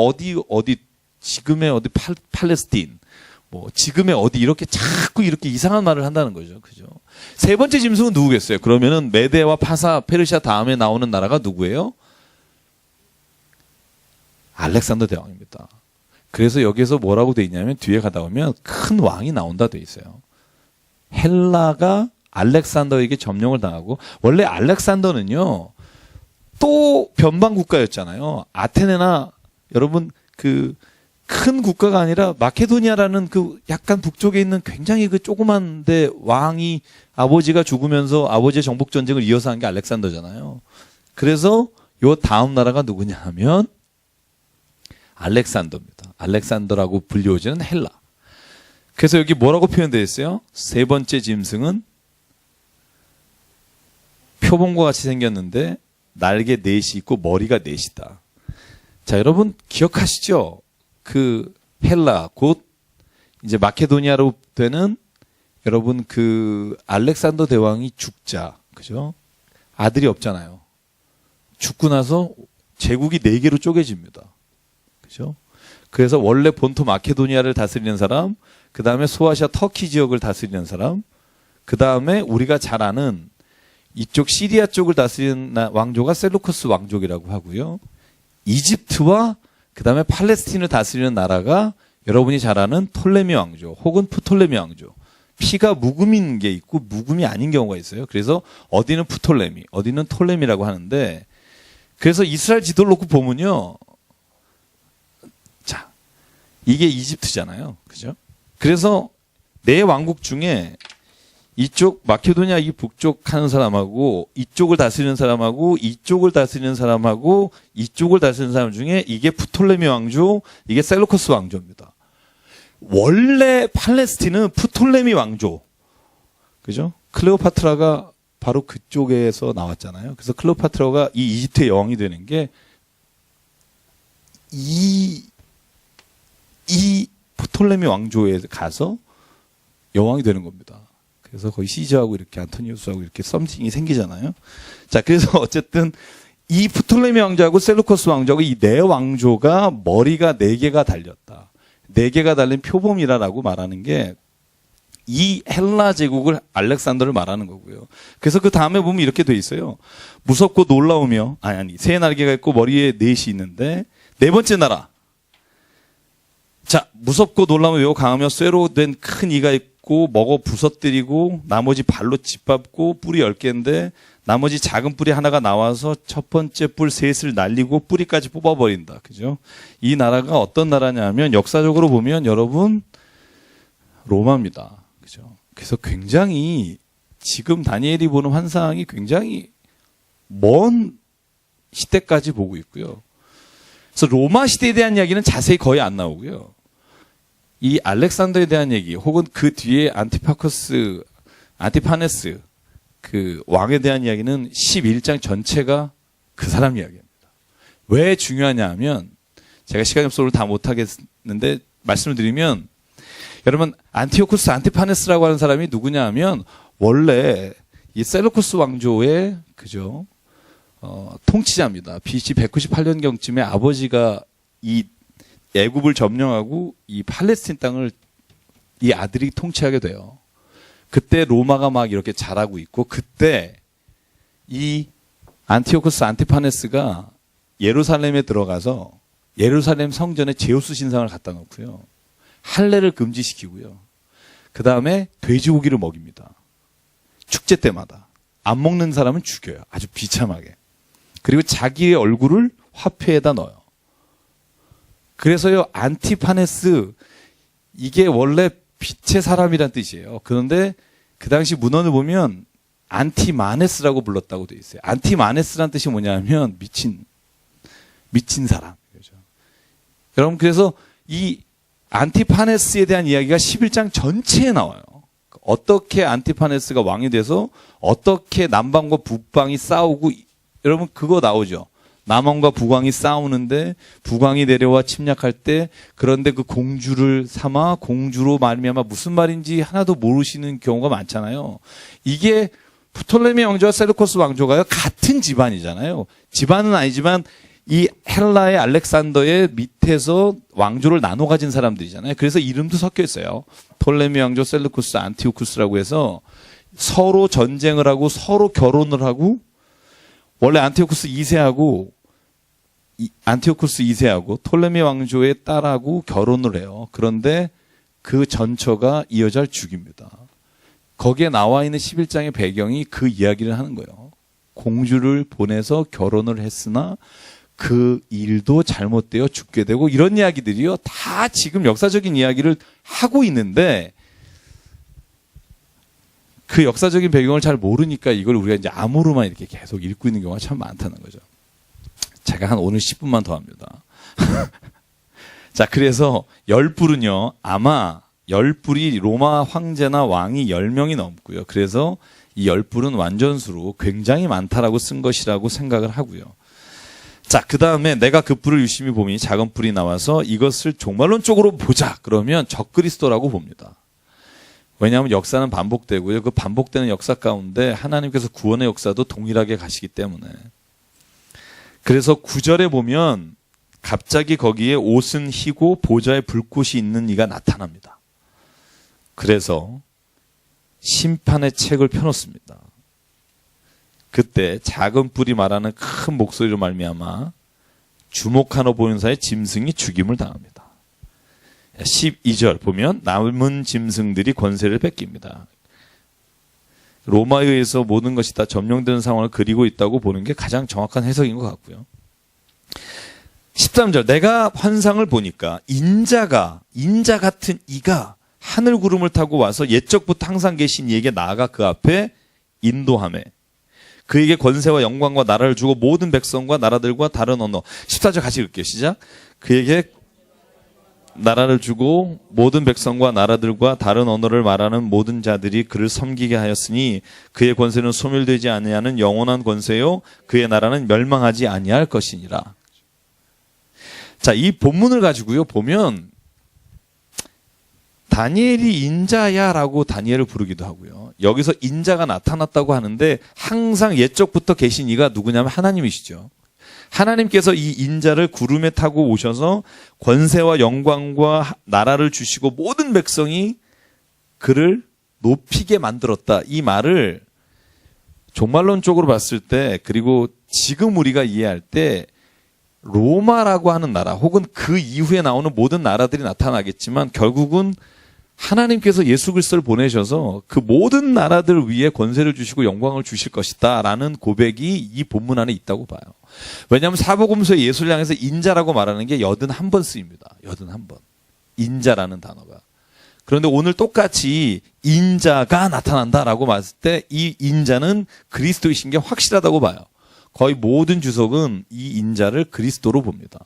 지금의 어디 팔레스틴 뭐 지금의 어디 이렇게 자꾸 이렇게 이상한 말을 한다는 거죠. 그죠? 세 번째 짐승은 누구겠어요? 그러면은 메데와 파사, 페르시아 다음에 나오는 나라가 누구예요? 알렉산더 대왕입니다. 그래서 여기에서 뭐라고 돼 있냐면 뒤에 가다 보면 큰 왕이 나온다 돼 있어요. 헬라가 알렉산더에게 점령을 당하고 원래 알렉산더는요 또 변방 국가였잖아요. 아테네나 여러분 그 큰 국가가 아니라 마케도니아라는 그 약간 북쪽에 있는 굉장히 그 조그만데 왕이 아버지가 죽으면서 아버지의 정복 전쟁을 이어서 한 게 알렉산더잖아요. 그래서 요 다음 나라가 누구냐 하면 알렉산더입니다. 알렉산더라고 불리워지는 헬라. 그래서 여기 뭐라고 표현되어 있어요? 세 번째 짐승은 표범과 같이 생겼는데 날개 넷이 있고 머리가 넷이다. 자, 여러분 기억하시죠? 그 헬라 곧 이제 마케도니아로 되는 여러분 그 알렉산더 대왕이 죽자. 그죠? 아들이 없잖아요. 죽고 나서 제국이 4개로 쪼개집니다. 그죠? 그래서 원래 본토 마케도니아를 다스리는 사람, 그 다음에 소아시아 터키 지역을 다스리는 사람, 그 다음에 우리가 잘 아는 이쪽 시리아 쪽을 다스리는 왕조가 셀루커스 왕족이라고 하고요. 이집트와 그 다음에 팔레스틴을 다스리는 나라가 여러분이 잘 아는 톨레미 왕조 혹은 프톨레미 왕조. 피가 묵음인 게 있고 묵음이 아닌 경우가 있어요. 그래서 어디는 프톨레미, 어디는 톨레미라고 하는데 그래서 이스라엘 지도를 놓고 보면요. 자, 이게 이집트잖아요. 그죠? 그래서 네 왕국 중에 이쪽 마케도니아 이 북쪽 하는 사람하고 이쪽을 다스리는 사람하고 이쪽을 다스리는 사람하고 이쪽을 다스리는 사람 중에 이게 프톨레미 왕조, 이게 셀루커스 왕조입니다. 원래 팔레스틴은 프톨레미 왕조. 그죠? 클레오파트라가 바로 그쪽에서 나왔잖아요. 그래서 클레오파트라가 이 이집트의 여왕이 되는 게 이 프톨레미 왕조에 가서 여왕이 되는 겁니다. 그래서 거의 시저하고 이렇게 안토니우스하고 이렇게 썸씽이 생기잖아요. 자, 그래서 어쨌든 이 프톨레미 왕조하고 셀루커스 왕조하고 이 네 왕조가 머리가 4개가 달렸다. 4개가 달린 표범이라고 말하는 게 이 헬라 제국을 알렉산더를 말하는 거고요. 그래서 그 다음에 보면 이렇게 돼 있어요. 무섭고 놀라우며 새 날개가 있고 머리에 4이 있는데 네 번째 나라. 자, 무섭고 놀라우며 매우 강하며 쇠로 된 큰 이가 있고 먹어 부서뜨리고 나머지 발로 짓밟고 뿌리 10개인데 나머지 작은 뿌리 하나가 나와서 첫 번째 뿔 셋을 날리고 뿌리까지 뽑아버린다. 그죠? 이 나라가 어떤 나라냐면 역사적으로 보면 여러분 로마입니다. 그죠? 그래서 굉장히 지금 다니엘이 보는 환상이 굉장히 먼 시대까지 보고 있고요. 그래서 로마 시대에 대한 이야기는 자세히 거의 안 나오고요. 이 알렉산더에 대한 얘기 혹은 그 뒤에 안티파네스 그 왕에 대한 이야기는 11장 전체가 그 사람 이야기입니다. 왜 중요하냐 하면 제가 시간이 없어서 오늘 다 못하겠는데 말씀을 드리면 여러분 안티오쿠스 안티파네스라고 하는 사람이 누구냐 하면 원래 이 셀루쿠스 왕조의 그죠 통치자입니다. BC 198년경쯤에 아버지가 이 애굽을 점령하고 이 팔레스틴 땅을 이 아들이 통치하게 돼요. 그때 로마가 막 이렇게 잘하고 있고 그때 이 안티오쿠스 안티파네스가 예루살렘에 들어가서 예루살렘 성전에 제우스 신상을 갖다 놓고요. 할례를 금지시키고요. 그 다음에 돼지고기를 먹입니다. 축제 때마다. 안 먹는 사람은 죽여요. 아주 비참하게. 그리고 자기의 얼굴을 화폐에다 넣어요. 그래서요, 안티파네스, 이게 원래 빛의 사람이란 뜻이에요. 그런데 그 당시 문헌을 보면 안티마네스라고 불렀다고 되어 있어요. 안티마네스란 뜻이 뭐냐면 미친 사람. 그렇죠? 여러분, 그래서 이 안티파네스에 대한 이야기가 11장 전체에 나와요. 어떻게 안티파네스가 왕이 돼서 어떻게 남방과 북방이 싸우고, 여러분 그거 나오죠. 남왕과 북왕이 싸우는데 북왕이 내려와 침략할 때, 그런데 그 공주를 삼아 공주로 말미암아 무슨 말인지 하나도 모르시는 경우가 많잖아요. 이게 프톨레미 왕조와 셀루코스 왕조가요, 같은 집안이잖아요. 집안은 아니지만 이 헬라의 알렉산더의 밑에서 왕조를 나눠 가진 사람들이잖아요. 그래서 이름도 섞여 있어요. 톨레미 왕조, 셀루코스, 안티오쿠스라고 해서 서로 전쟁을 하고 서로 결혼을 하고, 원래 안티오쿠스 2세하고 톨레미 왕조의 딸하고 결혼을 해요. 그런데 그 전처가 이 여자를 죽입니다. 거기에 나와 있는 11장의 배경이 그 이야기를 하는 거예요. 공주를 보내서 결혼을 했으나 그 일도 잘못되어 죽게 되고, 이런 이야기들이요, 다 지금 역사적인 이야기를 하고 있는데, 그 역사적인 배경을 잘 모르니까 이걸 우리가 이제 암호로만 이렇게 계속 읽고 있는 경우가 참 많다는 거죠. 제가 한 오늘 10분만 더 합니다. 자, 그래서 열불은요, 아마 열불이 로마 황제나 왕이 10명이 넘고요. 그래서 이 열불은 완전수로 굉장히 많다라고 쓴 것이라고 생각을 하고요. 자, 그 다음에 내가 그 뿔을 유심히 보니 작은 뿔이 나와서 이것을 종말론적으로 보자. 그러면 적그리스도라고 봅니다. 왜냐하면 역사는 반복되고요. 그 반복되는 역사 가운데 하나님께서 구원의 역사도 동일하게 가시기 때문에. 그래서 9절에 보면 갑자기 거기에 옷은 희고 보좌에 불꽃이 있는 이가 나타납니다. 그래서 심판의 책을 펴놓습니다. 그때 작은 뿔이 말하는 큰 목소리로 말미암아 주목하노 보는 사이에 짐승이 죽임을 당합니다. 12절 보면 남은 짐승들이 권세를 뺏깁니다. 로마에 의해서 모든 것이 다 점령되는 상황을 그리고 있다고 보는 게 가장 정확한 해석인 것 같고요. 13절 내가 환상을 보니까 인자 같은 이가 하늘 구름을 타고 와서 옛적부터 항상 계신 이에게 나아가 그 앞에 인도하매 그에게 권세와 영광과 나라를 주고 모든 백성과 나라들과 다른 언어. 14절 같이 읽을게요. 시작. 그에게 나라를 주고 모든 백성과 나라들과 다른 언어를 말하는 모든 자들이 그를 섬기게 하였으니 그의 권세는 소멸되지 아니하는 영원한 권세요 그의 나라는 멸망하지 아니할 것이니라. 자, 이 본문을 가지고요 보면 다니엘이 인자야라고 다니엘을 부르기도 하고요. 여기서 인자가 나타났다고 하는데 항상 옛적부터 계신 이가 누구냐면 하나님이시죠. 하나님께서 이 인자를 구름에 타고 오셔서 권세와 영광과 나라를 주시고 모든 백성이 그를 높이게 만들었다. 이 말을 종말론적으로 봤을 때, 그리고 지금 우리가 이해할 때 로마라고 하는 나라 혹은 그 이후에 나오는 모든 나라들이 나타나겠지만 결국은 하나님께서 예수 그리스도를 보내셔서 그 모든 나라들 위에 권세를 주시고 영광을 주실 것이다 라는 고백이 이 본문 안에 있다고 봐요. 왜냐하면 사복음서에 예수를 향해서 인자라고 말하는 게 81번 쓰입니다. 81번. 인자라는 단어가. 그런데 오늘 똑같이 인자가 나타난다라고 봤을 때 이 인자는 그리스도이신 게 확실하다고 봐요. 거의 모든 주석은 이 인자를 그리스도로 봅니다.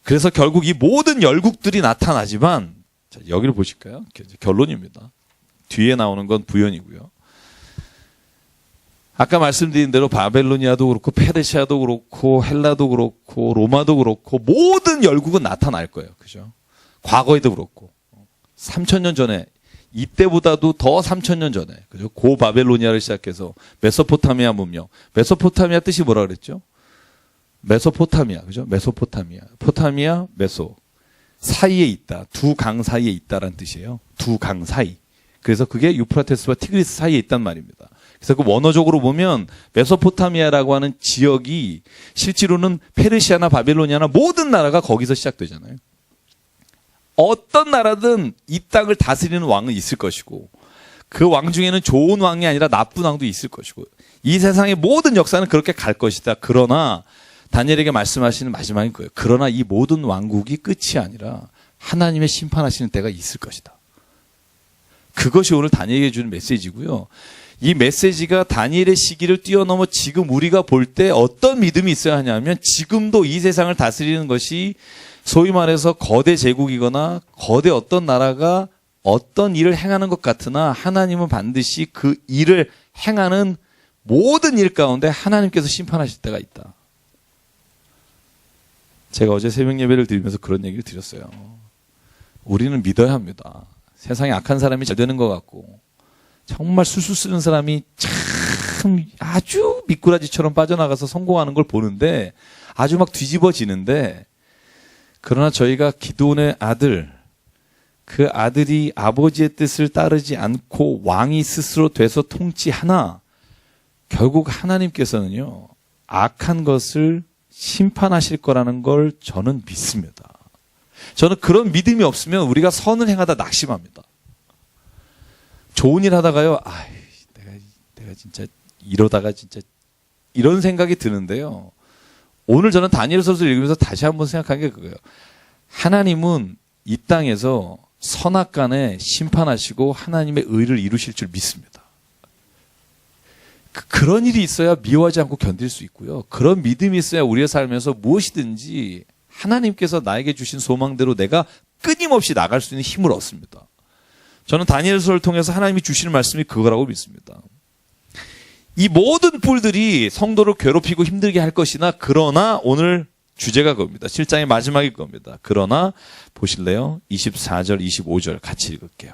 그래서 결국 이 모든 열국들이 나타나지만, 자, 여기를 보실까요? 결론입니다. 뒤에 나오는 건 부연이고요. 아까 말씀드린 대로 바벨로니아도 그렇고 페르시아도 그렇고 헬라도 그렇고 로마도 그렇고 모든 열국은 나타날 거예요. 그죠? 과거에도 그렇고 3000년 전에, 이때보다도 더 3000년 전에, 그죠? 고 바벨로니아를 시작해서 메소포타미아 문명. 메소포타미아 뜻이 뭐라 그랬죠? 메소포타미아, 그죠? 메소포타미아. 포타미아, 메소. 사이에 있다. 두 강 사이에 있다라는 뜻이에요. 두 강 사이. 그래서 그게 유프라테스와 티그리스 사이에 있단 말입니다. 그래서 그 원어적으로 보면 메소포타미아라고 하는 지역이 실제로는 페르시아나 바빌로니아나 모든 나라가 거기서 시작되잖아요. 어떤 나라든 이 땅을 다스리는 왕은 있을 것이고 그 왕 중에는 좋은 왕이 아니라 나쁜 왕도 있을 것이고 이 세상의 모든 역사는 그렇게 갈 것이다. 그러나 다니엘에게 말씀하시는 마지막인 거예요. 그러나 이 모든 왕국이 끝이 아니라 하나님의 심판하시는 때가 있을 것이다. 그것이 오늘 다니엘에게 주는 메시지고요. 이 메시지가 다니엘의 시기를 뛰어넘어 지금 우리가 볼 때 어떤 믿음이 있어야 하냐면 지금도 이 세상을 다스리는 것이 소위 말해서 거대 제국이거나 거대 어떤 나라가 어떤 일을 행하는 것 같으나 하나님은 반드시 그 일을 행하는 모든 일 가운데 하나님께서 심판하실 때가 있다. 제가 어제 새벽 예배를 드리면서 그런 얘기를 드렸어요. 우리는 믿어야 합니다. 세상에 악한 사람이 잘 되는 것 같고 정말 술술 쓰는 사람이 참 아주 미꾸라지처럼 빠져나가서 성공하는 걸 보는데 아주 막 뒤집어지는데 그러나 저희가 기드온의 아들 그 아들이 아버지의 뜻을 따르지 않고 왕이 스스로 돼서 통치하나 결국 하나님께서는요 악한 것을 심판하실 거라는 걸 저는 믿습니다. 저는 그런 믿음이 없으면 우리가 선을 행하다 낙심합니다. 좋은 일 하다가요, 내가 진짜 이러다가 진짜 이런 생각이 드는데요. 오늘 저는 다니엘서를 읽으면서 다시 한번 생각한 게 그거예요. 하나님은 이 땅에서 선악간에 심판하시고 하나님의 의를 이루실 줄 믿습니다. 그런 일이 있어야 미워하지 않고 견딜 수 있고요. 그런 믿음이 있어야 우리의 삶에서 무엇이든지 하나님께서 나에게 주신 소망대로 내가 끊임없이 나갈 수 있는 힘을 얻습니다. 저는 다니엘서를 통해서 하나님이 주시는 말씀이 그거라고 믿습니다. 이 모든 뿔들이 성도를 괴롭히고 힘들게 할 것이나 그러나 오늘 주제가 그겁니다. 7장의 마지막일 겁니다. 그러나 보실래요? 24절 25절 같이 읽을게요.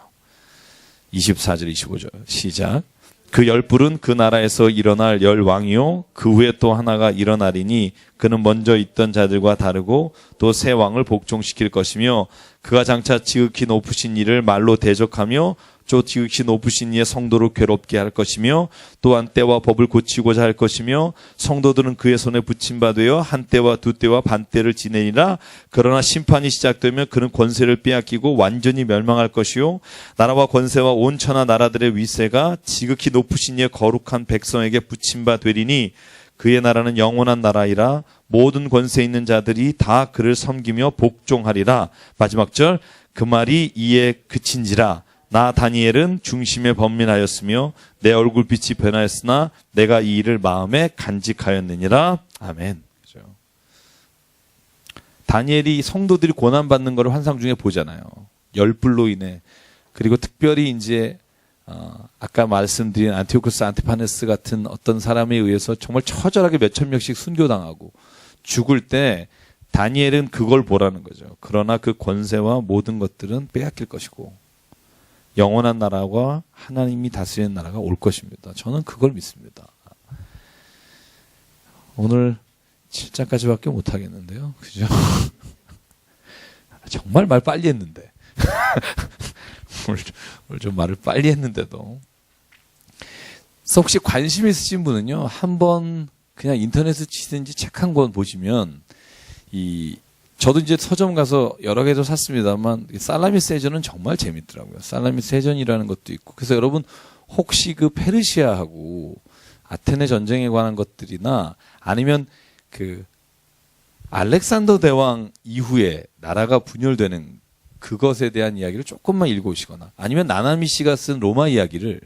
24절 25절 시작. 그 10뿔은 그 나라에서 일어날 10왕이요 그 후에 또 하나가 일어나리니 그는 먼저 있던 자들과 다르고 또 새 왕을 복종시킬 것이며 그가 장차 지극히 높으신 이를 말로 대적하며 저 지극히 높으신 이의 성도를 괴롭게 할 것이며 또한 때와 법을 고치고자 할 것이며 성도들은 그의 손에 붙임 바 되어 한 때와 두 때와 반 때를 지내니라. 그러나 심판이 시작되면 그는 권세를 빼앗기고 완전히 멸망할 것이요 나라와 권세와 온 천하 나라들의 위세가 지극히 높으신 이의 거룩한 백성에게 붙임 바 되리니 그의 나라는 영원한 나라이라. 모든 권세 있는 자들이 다 그를 섬기며 복종하리라. 마지막 절 그 말이 이에 그친지라. 나 다니엘은 중심에 번민하였으며 내 얼굴빛이 변하였으나 내가 이 일을 마음에 간직하였느니라. 아멘. 그렇죠? 다니엘이 성도들이 고난받는 것을 환상 중에 보잖아요. 열불로 인해. 그리고 특별히 이제 아까 말씀드린 안티오쿠스 안티파네스 같은 어떤 사람에 의해서 정말 처절하게 몇천 명씩 순교당하고 죽을 때 다니엘은 그걸 보라는 거죠. 그러나 그 권세와 모든 것들은 빼앗길 것이고 영원한 나라와 하나님이 다스리는 나라가 올 것입니다. 저는 그걸 믿습니다. 오늘 7장까지밖에 못하겠는데요. 그죠? 정말 말 빨리 했는데. 오늘 좀 말을 빨리 했는데도. 그래서 혹시 관심 있으신 분은요, 한번 그냥 인터넷에 치든지 책 한 권 보시면, 저도 이제 서점 가서 여러 개도 샀습니다만, 살라미 세전은 정말 재밌더라고요. 살라미 세전이라는 것도 있고. 그래서 여러분, 혹시 그 페르시아하고 아테네 전쟁에 관한 것들이나 아니면 그 알렉산더 대왕 이후에 나라가 분열되는 그것에 대한 이야기를 조금만 읽어오시거나 아니면 나나미 씨가 쓴 로마 이야기를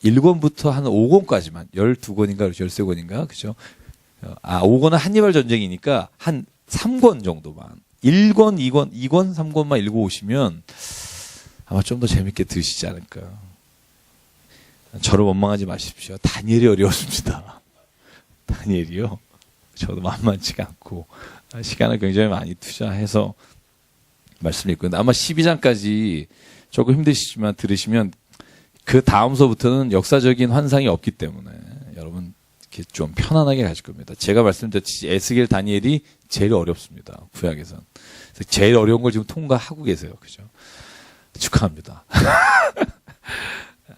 1권부터 한 5권까지만 12권인가 13권인가 그죠? 5권은 한니발 전쟁이니까 한 3권 정도만 1권, 2권, 3권만 읽어오시면 아마 좀 더 재밌게 들으시지 않을까. 저를 원망하지 마십시오. 다니엘이 어려웠습니다. 다니엘이요. 저도 만만치가 않고 시간을 굉장히 많이 투자해서 말씀을 읽고 있는데 아마 12장까지 조금 힘드시지만 들으시면 그 다음서부터는 역사적인 환상이 없기 때문에 여러분 이렇게 좀 편안하게 가실 겁니다. 제가 말씀드렸듯이 에스겔 다니엘이 제일 어렵습니다. 구약에선. 제일 어려운 걸 지금 통과하고 계세요. 그죠? 축하합니다.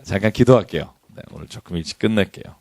잠깐 기도할게요. 네, 오늘 조금 일찍 끝낼게요.